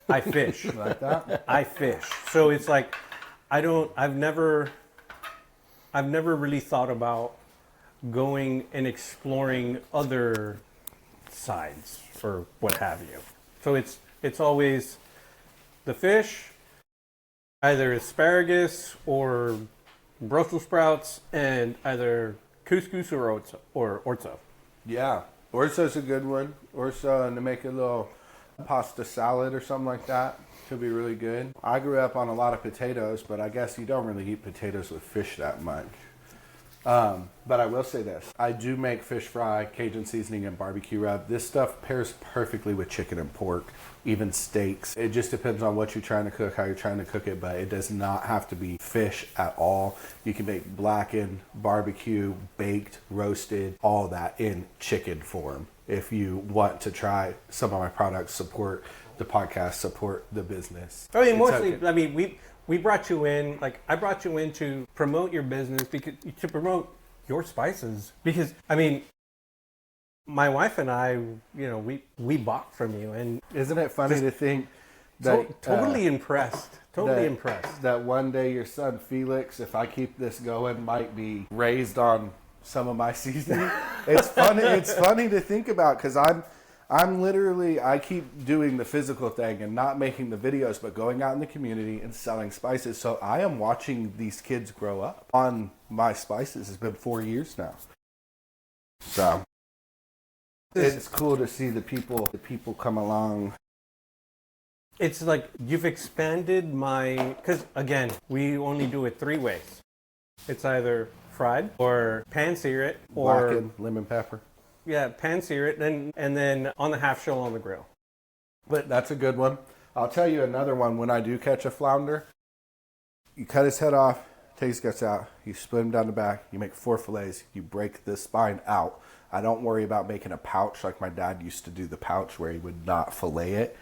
I fish. Like that? I fish. So it's like I've never really thought about going and exploring other sides or what have you. So it's always the fish, either asparagus or Brussels sprouts, and either couscous or orzo. Yeah. Orzo's a good one. Orzo, and to make a little pasta salad or something like that could be really good. I grew up on a lot of potatoes, but I guess you don't really eat potatoes with fish that much. But I will say this. I do make fish fry, Cajun seasoning, and barbecue rub. This stuff pairs perfectly with chicken and pork, even steaks. It just depends on what you're trying to cook, how you're trying to cook it, but it does not have to be fish at all. You can make blackened, barbecue, baked, roasted, all that in chicken form. If you want to try some of my products, support the podcast, support the business. I mean, It's mostly, okay. I mean, we brought you in, like, I brought you in to promote your business, to promote your spices. Because, I mean, my wife and I, you know, we bought from you, and Isn't it funny to think that totally impressed. Totally impressed. that one day your son Felix, if I keep this going, might be raised on some of my seasoning. It's funny. It's funny to think about because I'm literally, I keep doing the physical thing and not making the videos, but going out in the community and selling spices. So I am watching these kids grow up on my spices. It's been 4 years now. So it's cool to see the people come along. It's like you've expanded because again, we only do it 3 ways. It's either fried or pan sear it or Blackened lemon pepper. yeah, pan sear it and then on the half shell on the grill. But that's a good one. I'll tell you another one. When I do catch a flounder, you cut his head off, take his guts out, you split him down the back, you make 4 fillets, you break the spine out. I don't worry about making a pouch like my dad used to do the pouch where he would not fillet it.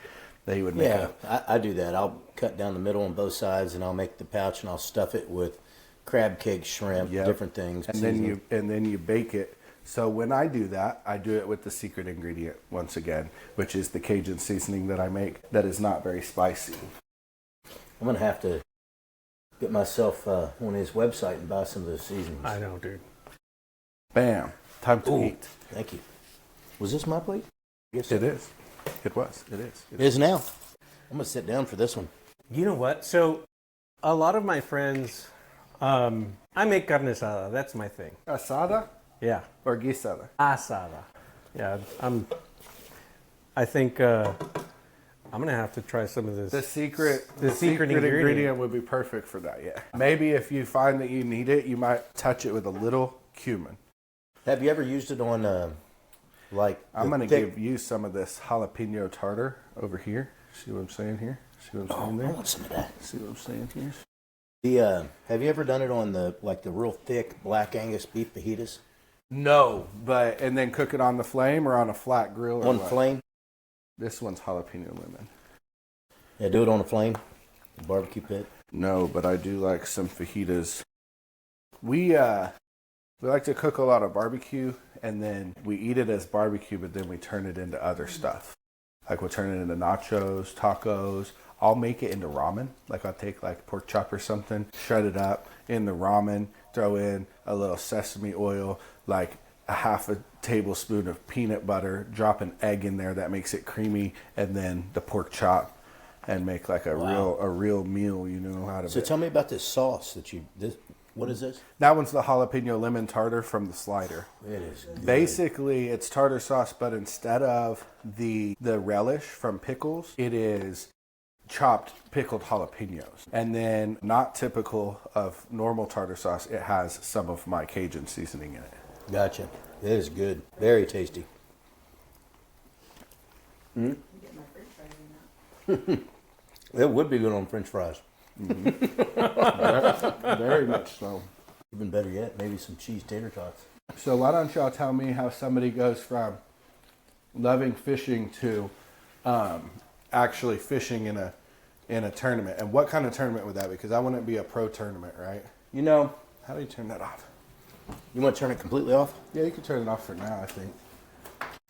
That he would make I do that. I'll cut down the middle on both sides, and I'll make the pouch, and I'll stuff it with crab cake, shrimp, different things. and then you bake it. So when I do that, I do it with the secret ingredient once again, which is the Cajun seasoning that I make. That is not very spicy. I'm gonna have to get myself on his website and buy some of those seasonings. I know, dude. Bam! Time to eat. Thank you. Was this my plate? Yes, It is. It was. It is. It is now. I'm gonna sit down for this one. You know what? So a lot of my friends, I make carne asada. That's my thing. Asada Yeah. or guisada? Asada. Yeah, I think I'm gonna have to try some of this. The secret ingredient. ingredient would be perfect for that. Yeah. Maybe if you find that you need it, you might touch it with a little cumin. Have you ever used it on I'm going to give you some of this jalapeno tartar over here. See what I'm saying here? See what I'm saying there? I want some of that. See what I'm saying here? Have you ever done it on the real thick black Angus beef fajitas? No, and then cook it on the flame or on a flat grill? Or On what? flame? This one's jalapeno lemon. Yeah, do it on a flame. Barbecue pit. No, but I do like some fajitas. We like to cook a lot of barbecue, and then we eat it as barbecue, but then we turn it into other stuff. Like we'll turn it into nachos, tacos. I'll make it into ramen. Like I'll take like pork chop or something, shred it up in the ramen, throw in a little sesame oil, like a half a tablespoon of peanut butter, drop an egg in there that makes it creamy, and then the pork chop, and make like a real meal. You know how to. So tell me about this sauce that What is this? That one's the jalapeno lemon tartar from the slider. It is good. Basically, it's tartar sauce, but instead of the relish from pickles, it is chopped pickled jalapenos. And then, not typical of normal tartar sauce, it has some of my Cajun seasoning in it. Gotcha. It is good. Very tasty. You get my french fries in that. It would be good on French fries. Very much so. Even better yet, maybe some cheese tater tots. So why don't y'all tell me how somebody goes from loving fishing to actually fishing in a tournament, and what kind of tournament would that be? Because I wouldn't be a pro tournament, right? You know, How do you turn that off? you want to turn it completely off? Yeah, you can turn it off for now, I think.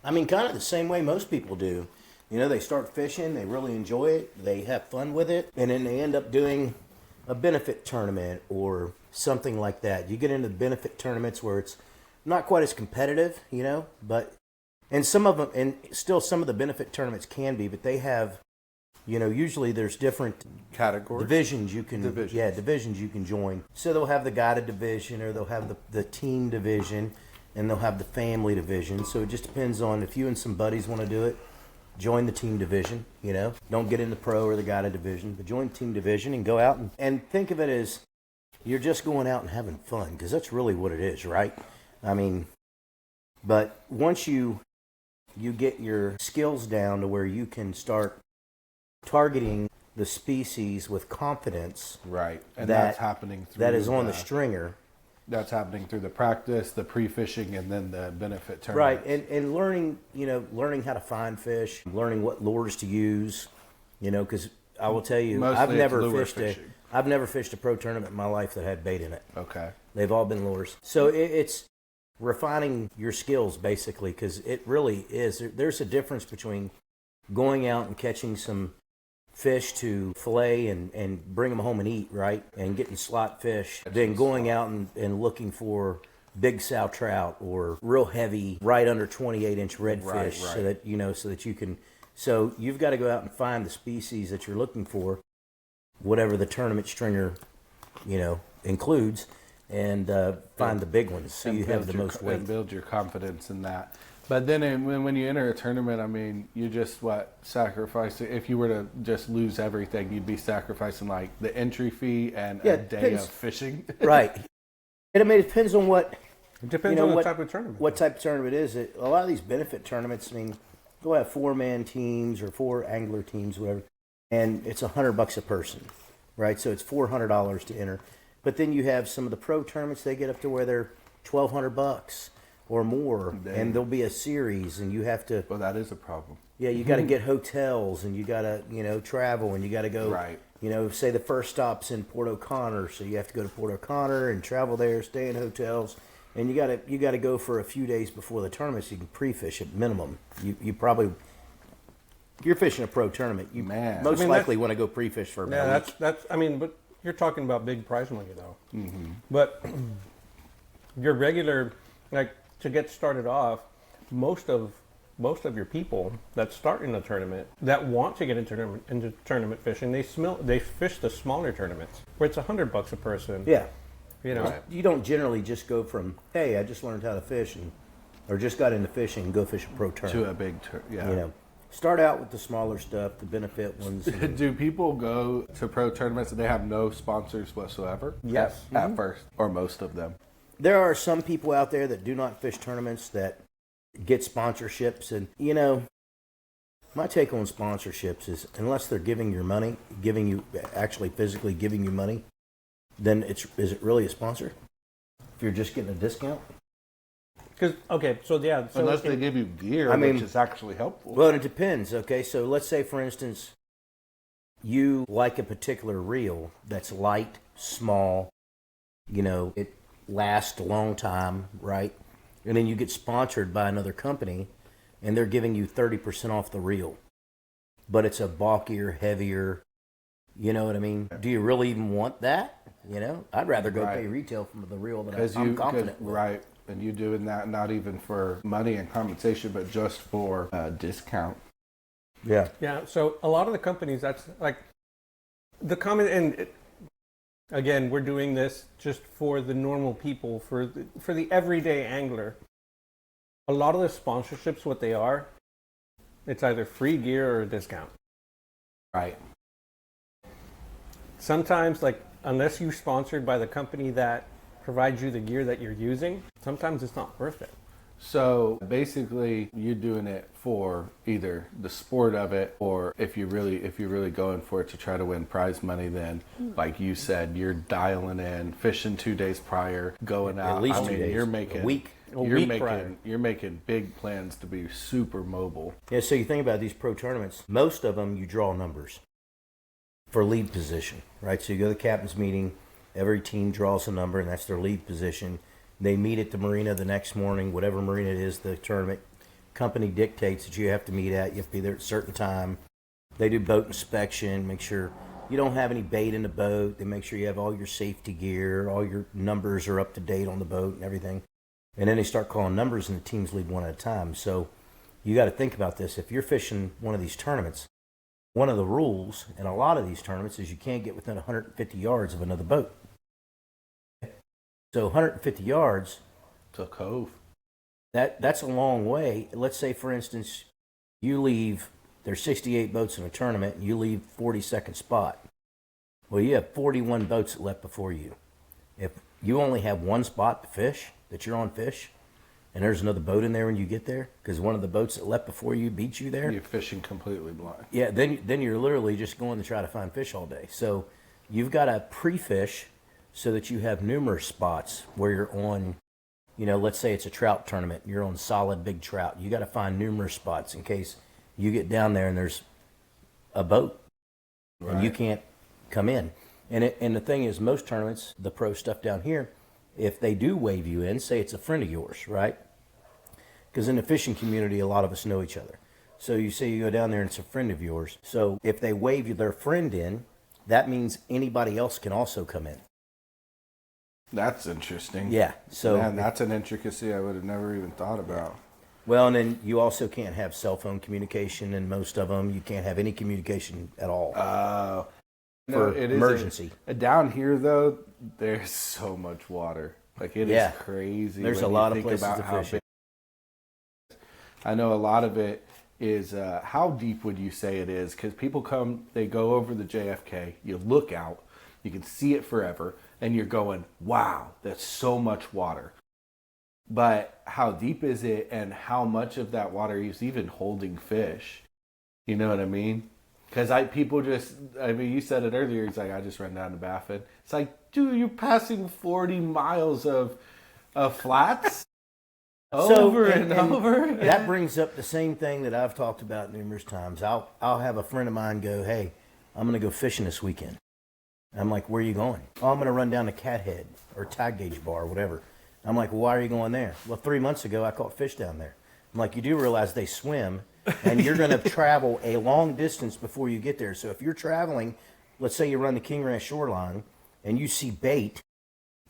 I mean, kind of the same way most people do. You know, they start fishing, they really enjoy it, they have fun with it, and then they end up doing a benefit tournament or something like that. You get into the benefit tournaments where it's not quite as competitive, you know, and some of them, and still some of the benefit tournaments can be, but they have, you know, usually there's different Category. divisions you can, Divisions. yeah, divisions you can join. So they'll have the guided division, or they'll have the team division, and they'll have the family division. So it just depends on if you and some buddies want to do it. Join the team division, you know. Don't get in the pro or the guided division, but join the team division and go out and think of it as you're just going out and having fun, because that's really what it is, right? I mean, but once you get your skills down to where you can start targeting the species with confidence, Right. And that- that's happening through that is on the stringer. That's happening through the practice, the pre-fishing, and then the benefit tournament. Right, and learning, you know, learning how to find fish, learning what lures to use, you know, because I will tell you, Mostly I've it's never lure fished fishing. I've never fished a pro tournament in my life that had bait in it. Okay. They've all been lures. So it's refining your skills, basically, because it really is. There's a difference between going out and catching some fish to fillet and bring them home and eat, right, and getting slot fish, than going out and looking for big sow trout or real heavy, right under 28-inch redfish, Right. so that you can. So you've got to go out and find the species that you're looking for, whatever the tournament stringer, you know, includes, and find the big ones so And you have build the your- most weight. And build your confidence in that. But then when you enter a tournament, I mean, you just sacrifice it. If you were to just lose everything, you'd be sacrificing like the entry fee and Yeah, a day depends. of fishing. Right. And I mean, it depends on what. It depends You know on what- the type of tournament. What type of tournament it is. A lot of these benefit tournaments, I mean, they'll have 4-man teams or 4 angler teams, whatever, and it's $100 a person, right? So it's $400 to enter. But then you have some of the pro tournaments, they get up to where they're $1,200 or more, Dang. and there'll be a series, and you have to, Well, that is a problem. yeah, you got to get hotels, and you got to, you know, travel, and you got to go, Right. you know, say the first stop's in Port O'Connor, so you have to go to Port O'Connor and travel there, stay in hotels, and you got to go for a few days before the tournament so you can pre-fish at minimum. You probably, you're fishing a pro tournament, you Man. most I mean, likely want to go pre-fish for about Yeah, a week. that's. I mean, but you're talking about big prize money though. Mm-hmm. But your regular, like to get started off, most of your people that start in a tournament that want to get into tournament fishing, they fish the smaller tournaments where it's $100 a person. Yeah. You know. You don't generally just go from, hey, I just learned how to fish, or just got into fishing and go fish a pro tournament. To a big yeah. You know, start out with the smaller stuff, the benefit ones. and- Do people go to pro tournaments and they have no sponsors whatsoever? Yes. At first, or most of them. There are some people out there that do not fish tournaments that get sponsorships, and you know, my take on sponsorships is unless they're giving you actually physically giving you money, then is it really a sponsor? If you're just getting a discount? Because okay, so yeah, so Unless they give you gear, I mean- which is actually helpful. Well, it depends. Okay, so let's say for instance, you like a particular reel that's light, small, you know, it lasts a long time, right? And then you get sponsored by another company and they're giving you 30% off the reel. But it's a bulkier, heavier, you know what I mean? Do you really even want that? You know, I'd rather go Right. pay retail for the reel that Because I'm confident with. right, and you doing that not even for money and compensation, but just for a discount. Yeah. Yeah, so a lot of the companies, that's like the common, and Again, we're doing this just for the normal people, for the everyday angler. A lot of the sponsorships, what they are, it's either free gear or a discount. Right. Sometimes, like, unless you're sponsored by the company that provides you the gear that you're using, sometimes it's not worth it. So basically, you're doing it for either the sport of it, or if you're really going for it to try to win prize money, then like you said, you're dialing in, fishing 2 days prior, going out. At least 2 days. You're making a week. You're making big plans to be super mobile. Yeah, so you think about these pro tournaments, most of them you draw numbers for lead position, right? So you go to the captain's meeting, every team draws a number, and that's their lead position. They meet at the marina the next morning, whatever marina it is, the tournament company dictates that you have to meet at. You have to be there at a certain time. They do boat inspection, make sure you don't have any bait in the boat. They make sure you have all your safety gear, all your numbers are up to date on the boat and everything. And then they start calling numbers, and the teams lead one at a time. So you got to think about this. If you're fishing one of these tournaments, one of the rules in a lot of these tournaments is you can't get within 150 yards of another boat. So 150 yards, To a cove. that's a long way. Let's say, for instance, you leave, there's 68 boats in a tournament, and you leave 42nd spot. Well, you have 41 boats left before you. If you only have one spot to fish, that you're on fish, and there's another boat in there when you get there, because one of the boats that left before you beat you there. You're fishing completely blind. Yeah, then you're literally just going to try to find fish all day. So you've got to pre-fish so that you have numerous spots where you're on, let's say it's a trout tournament, you're on solid big trout. You got to find numerous spots in case you get down there and there's a boat and you can't come in. And the thing is, most tournaments, the pro stuff down here, if they do wave you in, say it's a friend of yours, right? Because in the fishing community, a lot of us know each other. So you say you go down there and it's a friend of yours. So if they wave you their friend in, that means anybody else can also come in. That's interesting. Yeah. So Man, that's an intricacy I would have never even thought about. Well, and then you also can't have cell phone communication, and most of them you can't have any communication at all for emergency. Down here, though, there's so much water. Like, it is crazy. There's a lot of places to fish. I know a lot of it is, how deep would you say it is? Because people come, they go over the JFK, you look out, you can see it forever, and you're going, wow, that's so much water. But how deep is it, and how much of that water is even holding fish? You know what I mean? Because you said it earlier, it's like, I just run down to Baffin. It's like, dude, you're passing 40 miles of flats over and over again. That brings up the same thing that I've talked about numerous times. I'll have a friend of mine go, hey, I'm going to go fishing this weekend. I'm like, where are you going? Oh, I'm going to run down to Cathead or Tide Gauge Bar or whatever. I'm like, well, why are you going there? Well, 3 months ago, I caught fish down there. I'm like, you do realize they swim, and you're going to travel a long distance before you get there. So if you're traveling, let's say you run the King Ranch shoreline, and you see bait,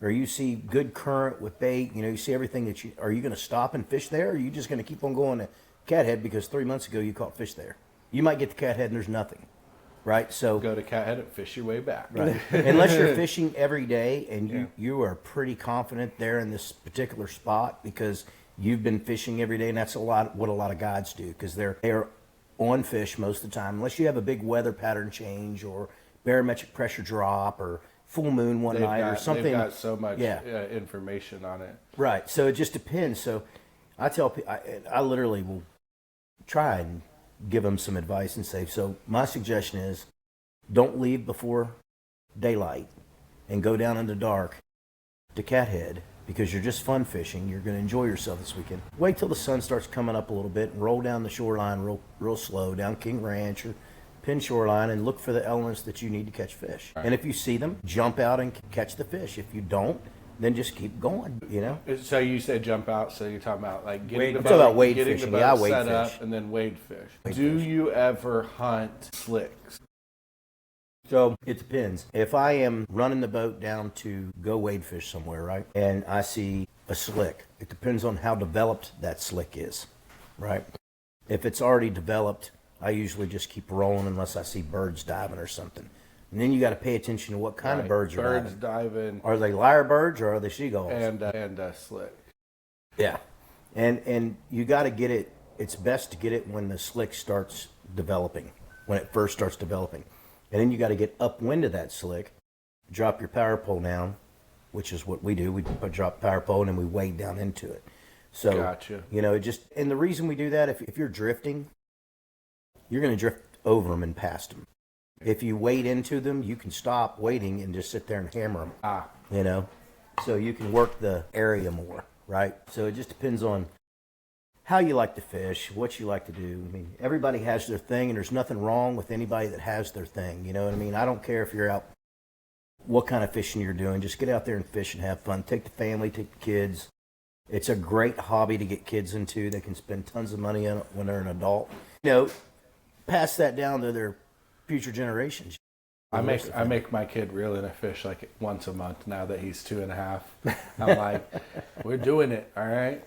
or you see good current with bait, you see everything are you going to stop and fish there, or are you just going to keep on going to Cathead because 3 months ago you caught fish there? You might get to Cathead and there's nothing. Right, so go to Cathead and fish your way back. Right, unless you're fishing every day and you are pretty confident there in this particular spot because you've been fishing every day, and that's what a lot of guides do because they're on fish most of the time, unless you have a big weather pattern change or barometric pressure drop or full moon one night or something. They've got so much information on it. Right, so it just depends. So I tell people, I literally will try and give them some advice and say, so my suggestion is don't leave before daylight and go down in the dark to Cathead because you're just fun fishing. You're going to enjoy yourself this weekend. Wait till the sun starts coming up a little bit and roll down the shoreline real slow, down King Ranch or Penn Shoreline, and look for the elements that you need to catch fish. Right. And if you see them, jump out and catch the fish. If you don't, then just keep going, So you said jump out, so you're talking about like getting the boat, about wade fishing. Yeah, wade set fish. Up and then wade fish. Do you ever hunt slicks? So it depends. If I am running the boat down to go wade fish somewhere, right, and I see a slick, it depends on how developed that slick is, right? If it's already developed, I usually just keep rolling unless I see birds diving or something. And then you got to pay attention to what kind of birds are Birds diving. diving. Are they lyrebirds or are they seagulls? And slick. Yeah. And you got to get it. It's best to get it when the slick starts developing, when it first starts developing. And then you got to get upwind of that slick, drop your power pole down, which is what we do. We drop power pole and then we wade down into it. So, Gotcha. And the reason we do that, if you're drifting, you're going to drift over them and past them. If you wade into them, you can stop waiting and just sit there and hammer them. So you can work the area more, right? So it just depends on how you like to fish, what you like to do. I mean, everybody has their thing, and there's nothing wrong with anybody that has their thing. You know what I mean? I don't care if you're out, what kind of fishing you're doing. Just get out there and fish and have fun. Take the family, take the kids. It's a great hobby to get kids into. They can spend tons of money on it when they're an adult. Pass that down to their future generations. I make my kid reel in a fish like once a month now that he's 2.5. I'm like, we're doing it, all right?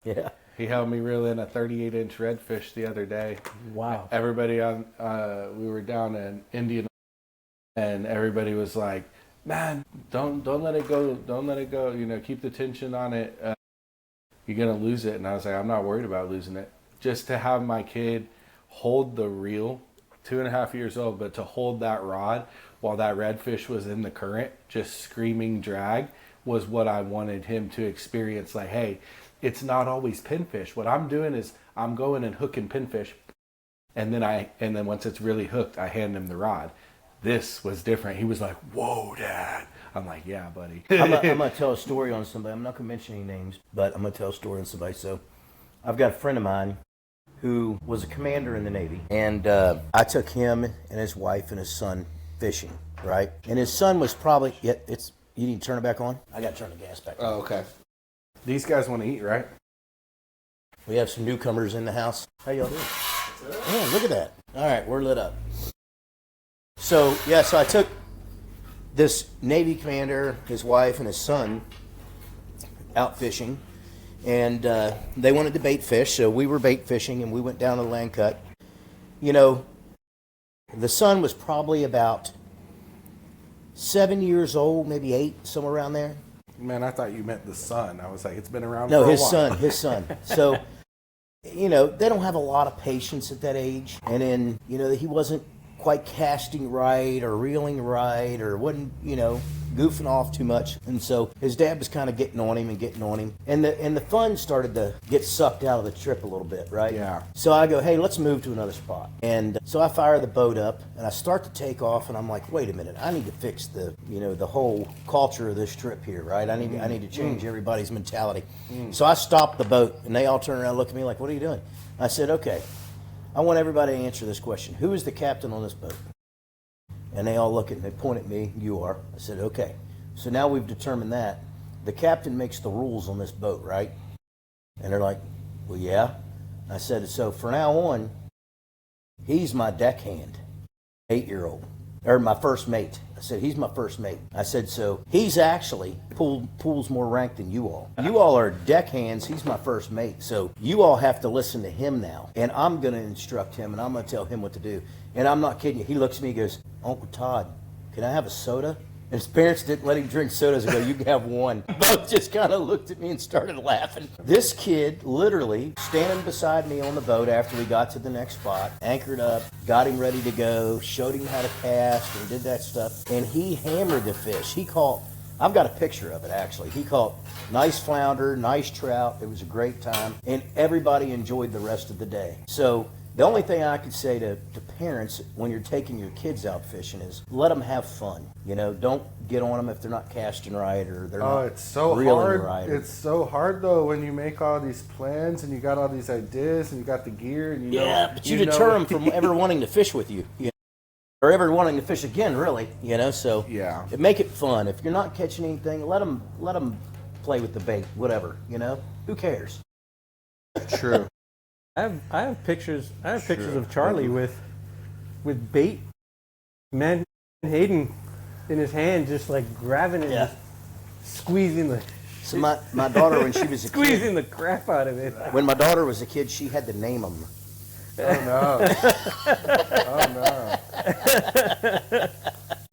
Yeah. He helped me reel in a 38-inch redfish the other day. Wow. Everybody we were down in Indian, and everybody was like, man, don't let it go. Don't let it go. Keep the tension on it. You're going to lose it. And I was like, I'm not worried about losing it. Just to have my kid hold the reel, 2.5 years old, but to hold that rod while that redfish was in the current, just screaming drag, was what I wanted him to experience. Like, hey, it's not always pinfish. What I'm doing is I'm going and hooking pinfish, and then once it's really hooked, I hand him the rod. This was different. He was like, whoa, Dad. I'm like, yeah, buddy. I'm going to tell a story on somebody. I'm not going to mention any names, but I'm going to tell a story on somebody. So I've got a friend of mine who was a commander in the Navy, and I took him and his wife and his son fishing, right? And his son was probably, you need to turn it back on? I got to turn the gas back on. Oh, okay. These guys want to eat, right? We have some newcomers in the house. How y'all doing? Yeah, look at that. All right, we're lit up. So I took this Navy commander, his wife, and his son out fishing, and they wanted to bait fish, so we were bait fishing, and we went down to the land cut. The son was probably about 7 years old, maybe 8, somewhere around there. Man, I thought you meant the son. I was like, it's been around No, for a his while. his son. So, they don't have a lot of patience at that age. And then, he wasn't quite casting right or reeling right or wasn't, goofing off too much. And so his dad was kind of getting on him. And the fun started to get sucked out of the trip a little bit, right? Yeah. So I go, hey, let's move to another spot. And so I fire the boat up and I start to take off and I'm like, wait a minute, I need to fix the whole culture of this trip here, right? I need to change everybody's mentality. So I stopped the boat and they all turn around and look at me like, what are you doing? I said, okay, I want everybody to answer this question. Who is the captain on this boat? And they all look at me, they point at me, you are. I said, okay. So now we've determined that. The captain makes the rules on this boat, right? And they're like, well, yeah. I said, so for now on, he's my deckhand, 8-year-old, or my first mate. I said, he's my first mate. I said, so he's actually pulls more rank than you all. You all are deckhands. He's my first mate. So you all have to listen to him now. And I'm going to instruct him, and I'm going to tell him what to do. And I'm not kidding you. He looks at me and goes, Uncle Todd, can I have a soda? And his parents didn't let him drink sodas. I go, you can have one. Both just kind of looked at me and started laughing. This kid literally standing beside me on the boat after we got to the next spot, anchored up, got him ready to go, showed him how to cast and did that stuff. And he hammered the fish. He caught, I've got a picture of it actually. He caught nice flounder, nice trout. It was a great time. And everybody enjoyed the rest of the day. So the only thing I could say to parents when you're taking your kids out fishing is let them have fun. Don't get on them if they're not casting right or they're not it's so reeling hard. right. It's so hard though when you make all these plans and you got all these ideas and you got the gear and but you deter them from ever wanting to fish with you, or ever wanting to fish again, really. So Yeah. make it fun. If you're not catching anything, let them play with the bait, whatever. Who cares? True. I have pictures of Charlie with bait, man, Hayden in his hand, just like grabbing it, and squeezing the So my daughter, when she was a squeezing kid, the crap out of it. when my daughter was a kid, she had to name them. Oh no. Oh no.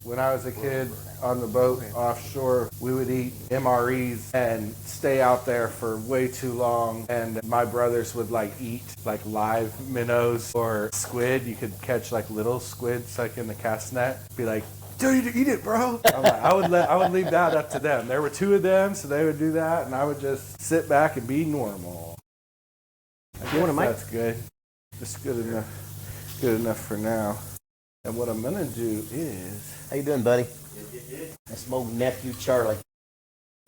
When I was a kid on the boat offshore, we would eat MREs and stay out there for way too long. And my brothers would like eat like live minnows or squid. You could catch like little squids like in the cast net. Be like, dude, eat it, bro. I'm like, I would leave that up to them. There were two of them, so they would do that, and I would just sit back and be normal. You want a mic? That's good. That's good enough. Good enough for now. And what I'm gonna do is. How you doing, buddy? That's my old nephew, Charlie.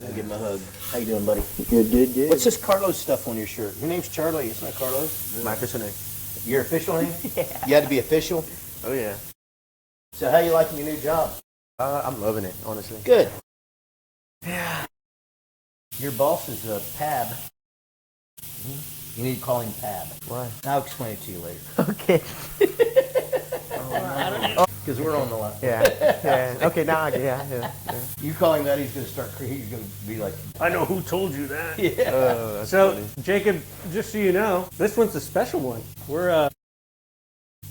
I'll give him a hug. How you doing, buddy? Good. What's this Carlos stuff on your shirt? Your name's Charlie. It's not Carlos. My official name. Your official name? Yeah. You had to be official? Oh, yeah. So how you liking your new job? I'm loving it, honestly. Good. Yeah. Your boss is Pab. You need to call him Pab. Why? I'll explain it to you later. Okay. Because we're on the line. Yeah. Okay, now I get yeah. You call him that, he's going to start. He's going to be like, I know who told you that. yeah. That's So, funny. Jacob, just so you know, this one's a special one. We're at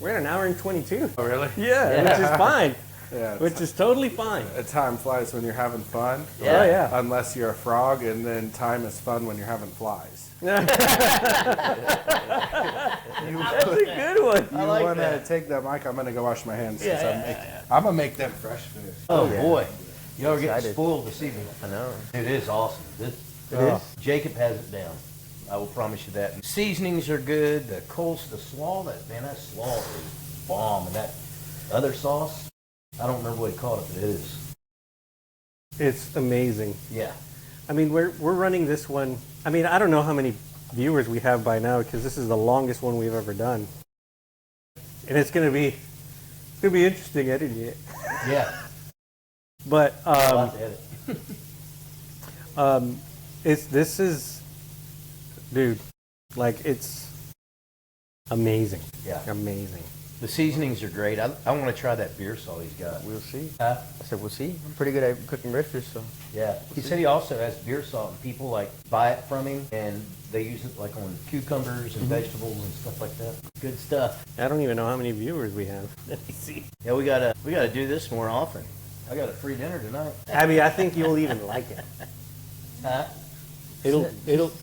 an hour and 22. Oh, really? Yeah, which is fine. Yeah. Which is totally fine. Time flies when you're having fun. Yeah. Oh, yeah. Unless you're a frog, and then time is fun when you're having flies. That's a good one. You like want to that. take that mic? I'm going to go wash my hands. Yeah, since I'm going to make them fresh fish. Oh, yeah. boy. Y'all are getting Excited. spoiled this evening. I know. It is awesome. It Oh, is. Jacob has it down. I will promise you that. Seasonings are good. The slaw, that slaw is bomb. And that other sauce, I don't remember what he called it, but it is. It's amazing. Yeah. I mean, we're running this one. I mean, I don't know how many viewers we have by now because this is the longest one we've ever done, and it's gonna be interesting editing it. Yeah. But A lot to edit. this is, dude, like it's amazing. Yeah. Amazing. The seasonings are great. I want to try that beer salt he's got. We'll see. Huh? I said, we'll see. I'm pretty good at cooking redfish, so. Yeah. He said he also has beer salt, and people like buy it from him, and they use it like on cucumbers and vegetables and stuff like that. Good stuff. I don't even know how many viewers we have. Let me see. Yeah, we gotta do this more often. I got a free dinner tonight. Abby, I think you'll even like it. Huh? It'll.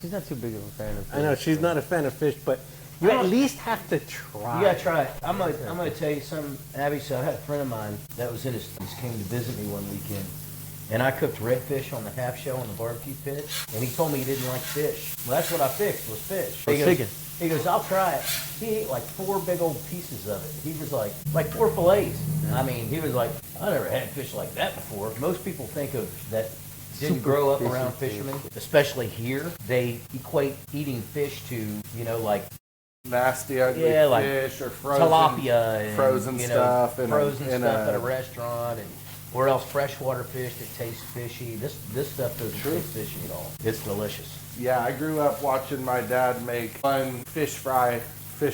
She's not too big of a fan of fish. I know she's not a fan of fish, but you at least have to try. You gotta try it. I'm gonna tell you something, Abby. So I had a friend of mine that was in his came to visit me one weekend, and I cooked redfish on the half shell on the barbecue pit, and he told me he didn't like fish. Well, that's what I fixed was fish. Chicken. He goes, I'll try it. He ate like 4 big old pieces of it. He was like 4 fillets. I mean, he was like, I never had fish like that before. Most people think of that. Didn't grow up around fishermen, especially here. They equate eating fish to, like Nasty, ugly Yeah, like fish or frozen, tilapia and frozen stuff. frozen stuff at a restaurant, or else freshwater fish that tastes fishy. This stuff doesn't taste fishy at all. It's delicious. Yeah, I grew up watching my dad make one fish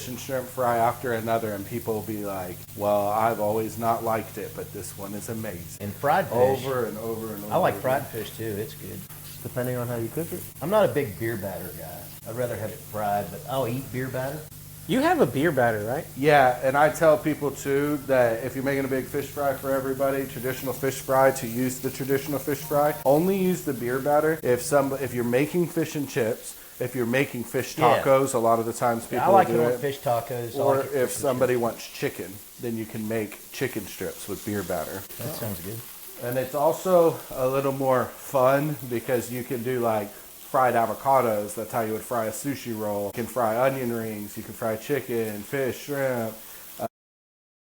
and shrimp fry after another, and people will be like, well, I've always not liked it, but this one is amazing. And fried fish. Over and over and over. I like again. fried fish too. It's good. Depending on how you cook it. I'm not a big beer batter guy. I'd rather have it fried, but I'll eat beer batter. You have a beer batter, right? Yeah, and I tell people too that if you're making a big fish fry for everybody, traditional fish fry, to use the traditional fish fry, only use the beer batter if you're making fish and chips. If you're making fish tacos, a lot of the times people I like do it on it. fish tacos. I Or like it if fish and somebody wants chicken, then you can make chicken strips with beer batter. chips. That sounds good. And it's also a little more fun because you can do like fried avocados. That's how you would fry a sushi roll. You can fry onion rings. You can fry chicken, fish, shrimp.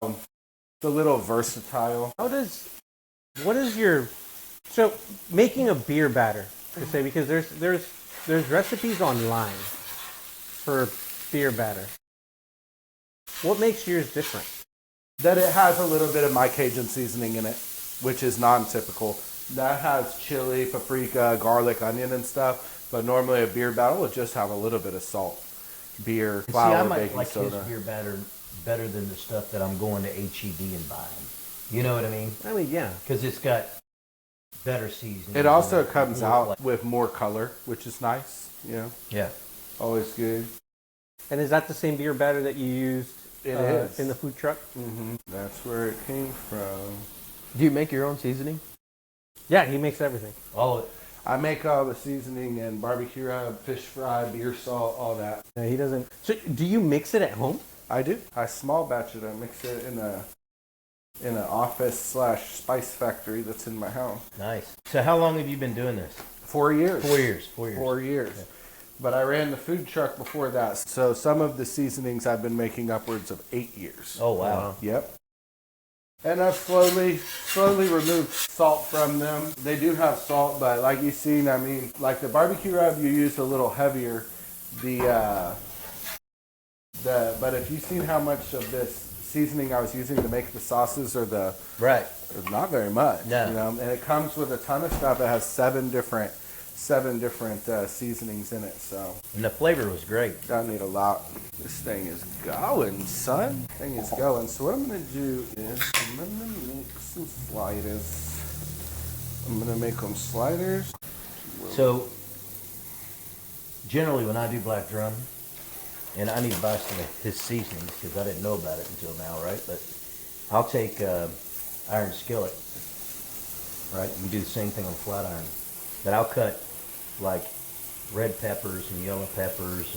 It's a little versatile. What is so making a beer batter, to say, because there's recipes online for beer batter. What makes yours different? That it has a little bit of my Cajun seasoning in it, which is non-typical. That has chili, paprika, garlic, onion, and stuff. But normally a beer batter will just have a little bit of salt, beer, flour, I might baking like soda. his beer batter better than the stuff that I'm going to HEB and buying. You know what I mean? I mean, yeah. Because it's got better seasoning. It also and comes more out like- with more color, which is nice. Yeah. Always good. And is that the same beer batter that you used It is. in the food truck? That's where it came from. Do you make your own seasoning? Yeah, he makes everything. All of it. I make all the seasoning and barbecue rub, fish fry, beer salt, all that. Yeah, he doesn't. So, do you mix it at home? I do. I small batch it. I mix it in an office / spice factory that's in my house. Nice. So how long have you been doing this? 4 years. 4 years. 4 years. 4 years. Yeah. But I ran the food truck before that, so some of the seasonings I've been making upwards of 8 years. Oh wow. Yep. And I've slowly removed salt from them. They do have salt, but like you've seen, I mean, like the barbecue rub, you use a little heavier. But if you've seen how much of this seasoning I was using to make the sauces or Right. not very much. No. You know, and it comes with a ton of stuff. It has seven different seasonings in it. So And the flavor was great. I need a lot. This thing is going, son. Thing is going. So what I'm gonna do is I'm gonna make some sliders. I'm gonna make them sliders. So generally when I do black drum, and I need to buy some of his seasonings because I didn't know about it until now, right? But I'll take iron skillet, right? You can do the same thing on flat iron. But I'll cut like red peppers and yellow peppers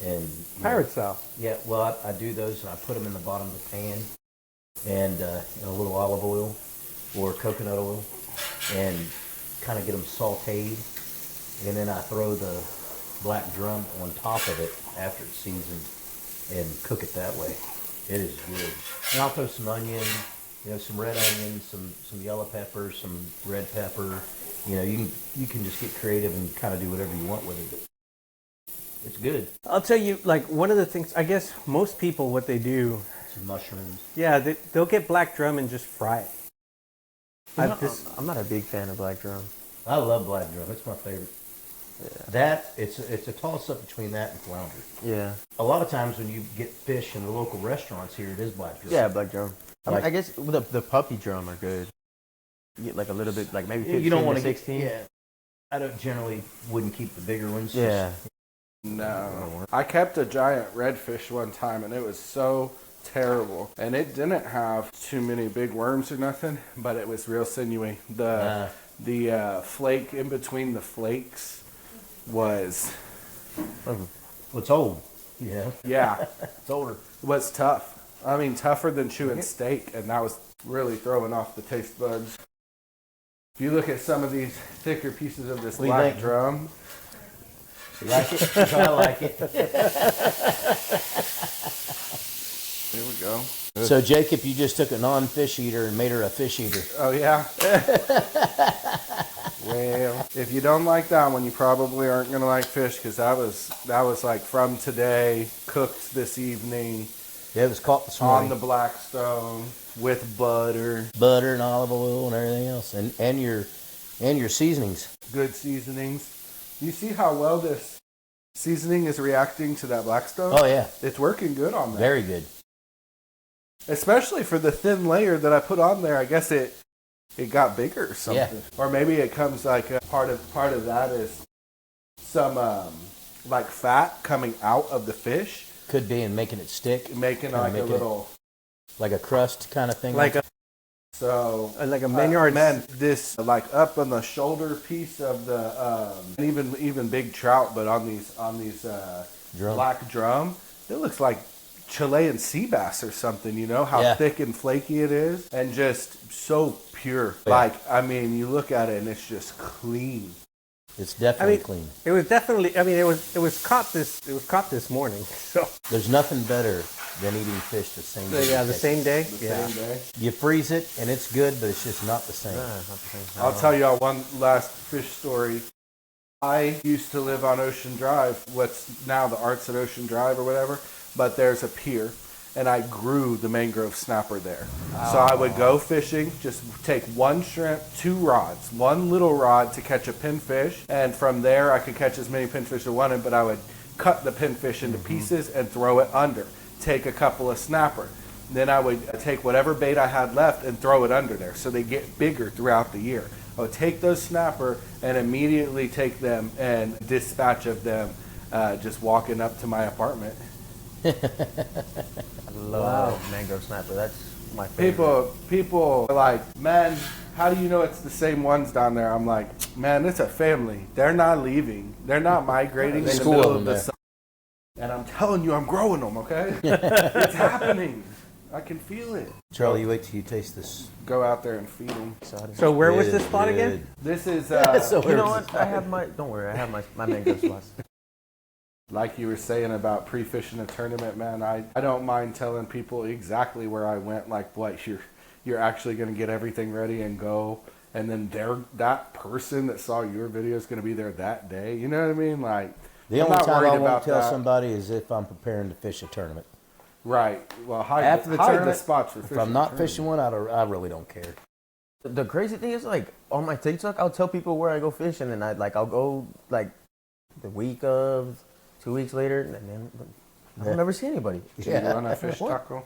and you know, Pirate style. yeah, well, I do those and I put them in the bottom of the pan and in a little olive oil or coconut oil and kind of get them sauteed. And then I throw the black drum on top of it after it's seasoned and cook it that way. It is good. And I'll throw some onion, you know, some red onion, some yellow pepper, some red pepper. You know, you can just get creative and kind of do whatever you want with it. It's good. I'll tell you, like, one of the things, I guess most people, what they do, Some mushrooms. yeah, they'll get black drum and just fry it. I'm not a big fan of black drum. I love black drum. It's my favorite. Yeah. That it's a toss up between that and flounder. Yeah. A lot of times when you get fish in the local restaurants here, it is black drum. Yeah, black drum. Like- I guess the puppy drum are good. You get like a little bit, like maybe 15 you don't want to to 16. Yeah. I don't generally wouldn't keep the bigger ones. Yeah. No. I kept a giant redfish one time and it was so terrible. And it didn't have too many big worms or nothing, but it was real sinewy. The flake in between the flakes was, Well, it's old. Yeah. yeah, It's older. was tough. I mean, tougher than chewing steak, and that was really throwing off the taste buds. If you look at some of these thicker pieces of this What do you black think? drum, You like it? I like it. there we go. So, Jacob, you just took a non-fish eater and made her a fish eater. Oh, yeah? Well, if you don't like that one, you probably aren't going to like fish, because that was like from today, cooked this evening, Yeah, it was caught this on morning. the Blackstone, with butter, Butter and olive oil and everything else, and your seasonings. good seasonings. You see how well this seasoning is reacting to that Blackstone? Oh yeah, It's working good on that. very good. Especially for the thin layer that I put on there. I guess it got bigger or something. Yeah. Or maybe it comes like part of that is some like fat coming out of the fish, Could be, and making it stick, making Kinda like a making it- little. like a crust kind of thing. Like a Maynard. Man, this like up on the shoulder piece of the even big trout, but on these Drum. black drum, it looks like Chilean sea bass or something. You know how Yeah. thick and flaky it is, and just so pure. Yeah. Like, I mean, you look at it and it's just clean. It's definitely I mean- clean. It was definitely. I mean, it was caught this morning. So There's nothing better than eating fish the same day. yeah, the same day. The Yeah. same day. You freeze it and it's good, but it's just not the same. Not the same. I'll tell y'all one last fish story. I used to live on Ocean Drive, what's now the Arts at Ocean Drive or whatever, but there's a pier, and I grew the mangrove snapper there. So I would go fishing, just take one shrimp, 2 rods, one little rod to catch a pinfish, and from there I could catch as many pinfish as I wanted, but I would cut the pinfish into pieces and throw it under. Take a couple of snapper. Then I would take whatever bait I had left and throw it under there, so they get bigger throughout the year. I would take those snapper and immediately take them and dispatch of them, just walking up to my apartment. I love mangrove snapper. That's My favorite. People are like, man, how do you know it's the same ones down there? I'm like, man, it's a family. They're not leaving. They're not migrating in the School middle of of them the there. sun. And I'm telling you, I'm growing them, okay? It's happening. I can feel it. Charlie, you wait till you taste this. Go out there and feed them. So where was Good, this spot again? good. This is, So You know where's what? I have my. Don't worry. I have my mango spots. like you were saying about pre-fishing a tournament, man, I don't mind telling people exactly where I went, like what you're actually going to get everything ready and go, and then that person that saw your video is going to be there that day. You know what I mean? Like, The I'm only not time worried I won't about tell that. somebody is if I'm preparing to fish a tournament. Right. Well, hide After the the tournament, spots for fishing. If I'm not tournament. fishing one, I really don't care. The crazy thing is, like, on my TikTok, I'll tell people where I go fishing, and I'll go like the week of, 2 weeks later, and then I'll never see anybody. Did you run a fish taco?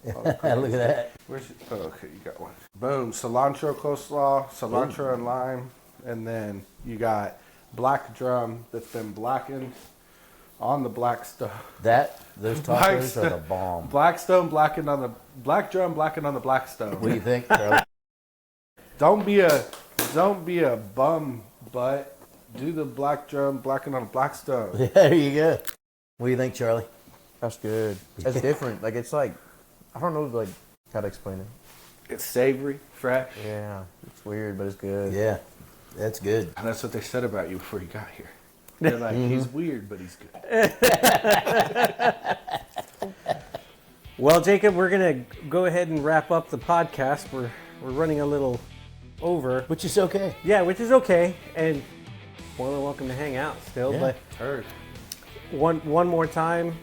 Look at that. Where's it? Oh, okay, you got one. Boom. Cilantro coleslaw, cilantro and lime, and then you got black drum that's been blackened on the black stone. Those tacos are the bomb. Black stone blackened on the black drum, blackened on the black stone. What do you think, Charlie? Don't be a bum butt. Do the black drum, blackened on the black stone. Yeah, there you go. What do you think, Charlie? That's good. That's different. Like, it's like, I don't know, like, how to explain it. It's savory, fresh. Yeah, it's weird, but it's good. Yeah, that's good. And that's what they said about you before you got here. They're like, he's weird, but he's good. Well, Jacob, we're gonna go ahead and wrap up the podcast. We're running a little over, Which is okay. yeah, which is okay, and more than welcome to hang out still. Yeah. But Heard. one more time,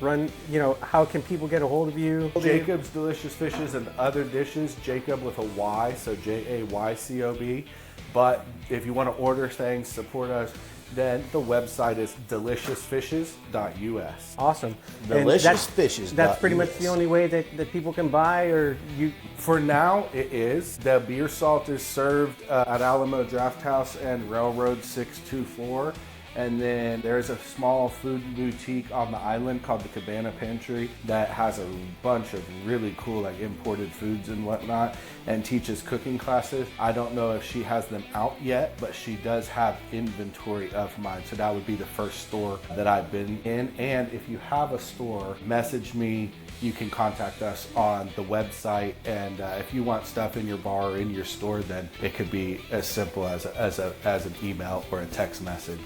how can people get a hold of you? Jacob's Delicious Fishes and Other Dishes. Jacob with a Y, so Jaycob. But if you want to order things, support us, then the website is deliciousfishes.us. Awesome. And Deliciousfishes.us. That's pretty much the only way that people can buy, or you. For now, it is. The beer salt is served at Alamo Draft House and Railroad 624. And then there's a small food boutique on the island called the Cabana Pantry that has a bunch of really cool, like, imported foods and whatnot, and teaches cooking classes. I don't know if she has them out yet, but she does have inventory of mine. So that would be the first store that I've been in. And if you have a store, message me. You can contact us on the website, and if you want stuff in your bar or in your store, then it could be as simple as an email or a text message.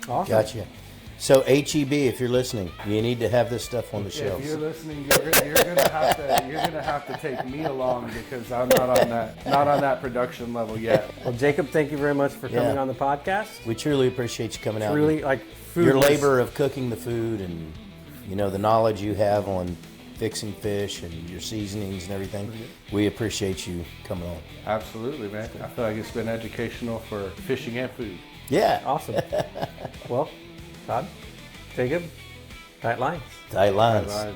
Awesome. Gotcha. So HEB, if you're listening, you need to have this stuff on the If shelves. you're listening, you're gonna have to take me along because I'm not on that production level yet. Well, Jacob, thank you very much for coming Yeah. on the podcast. We truly appreciate you coming out. Really, like, food Your was- labor of cooking the food and, the knowledge you have on fixing fish and your seasonings and everything. We appreciate you coming on. Absolutely, man. I feel like it's been educational for fishing and food. Yeah. Awesome. Well, Todd, Jacob, tight lines. Tight lines. Right.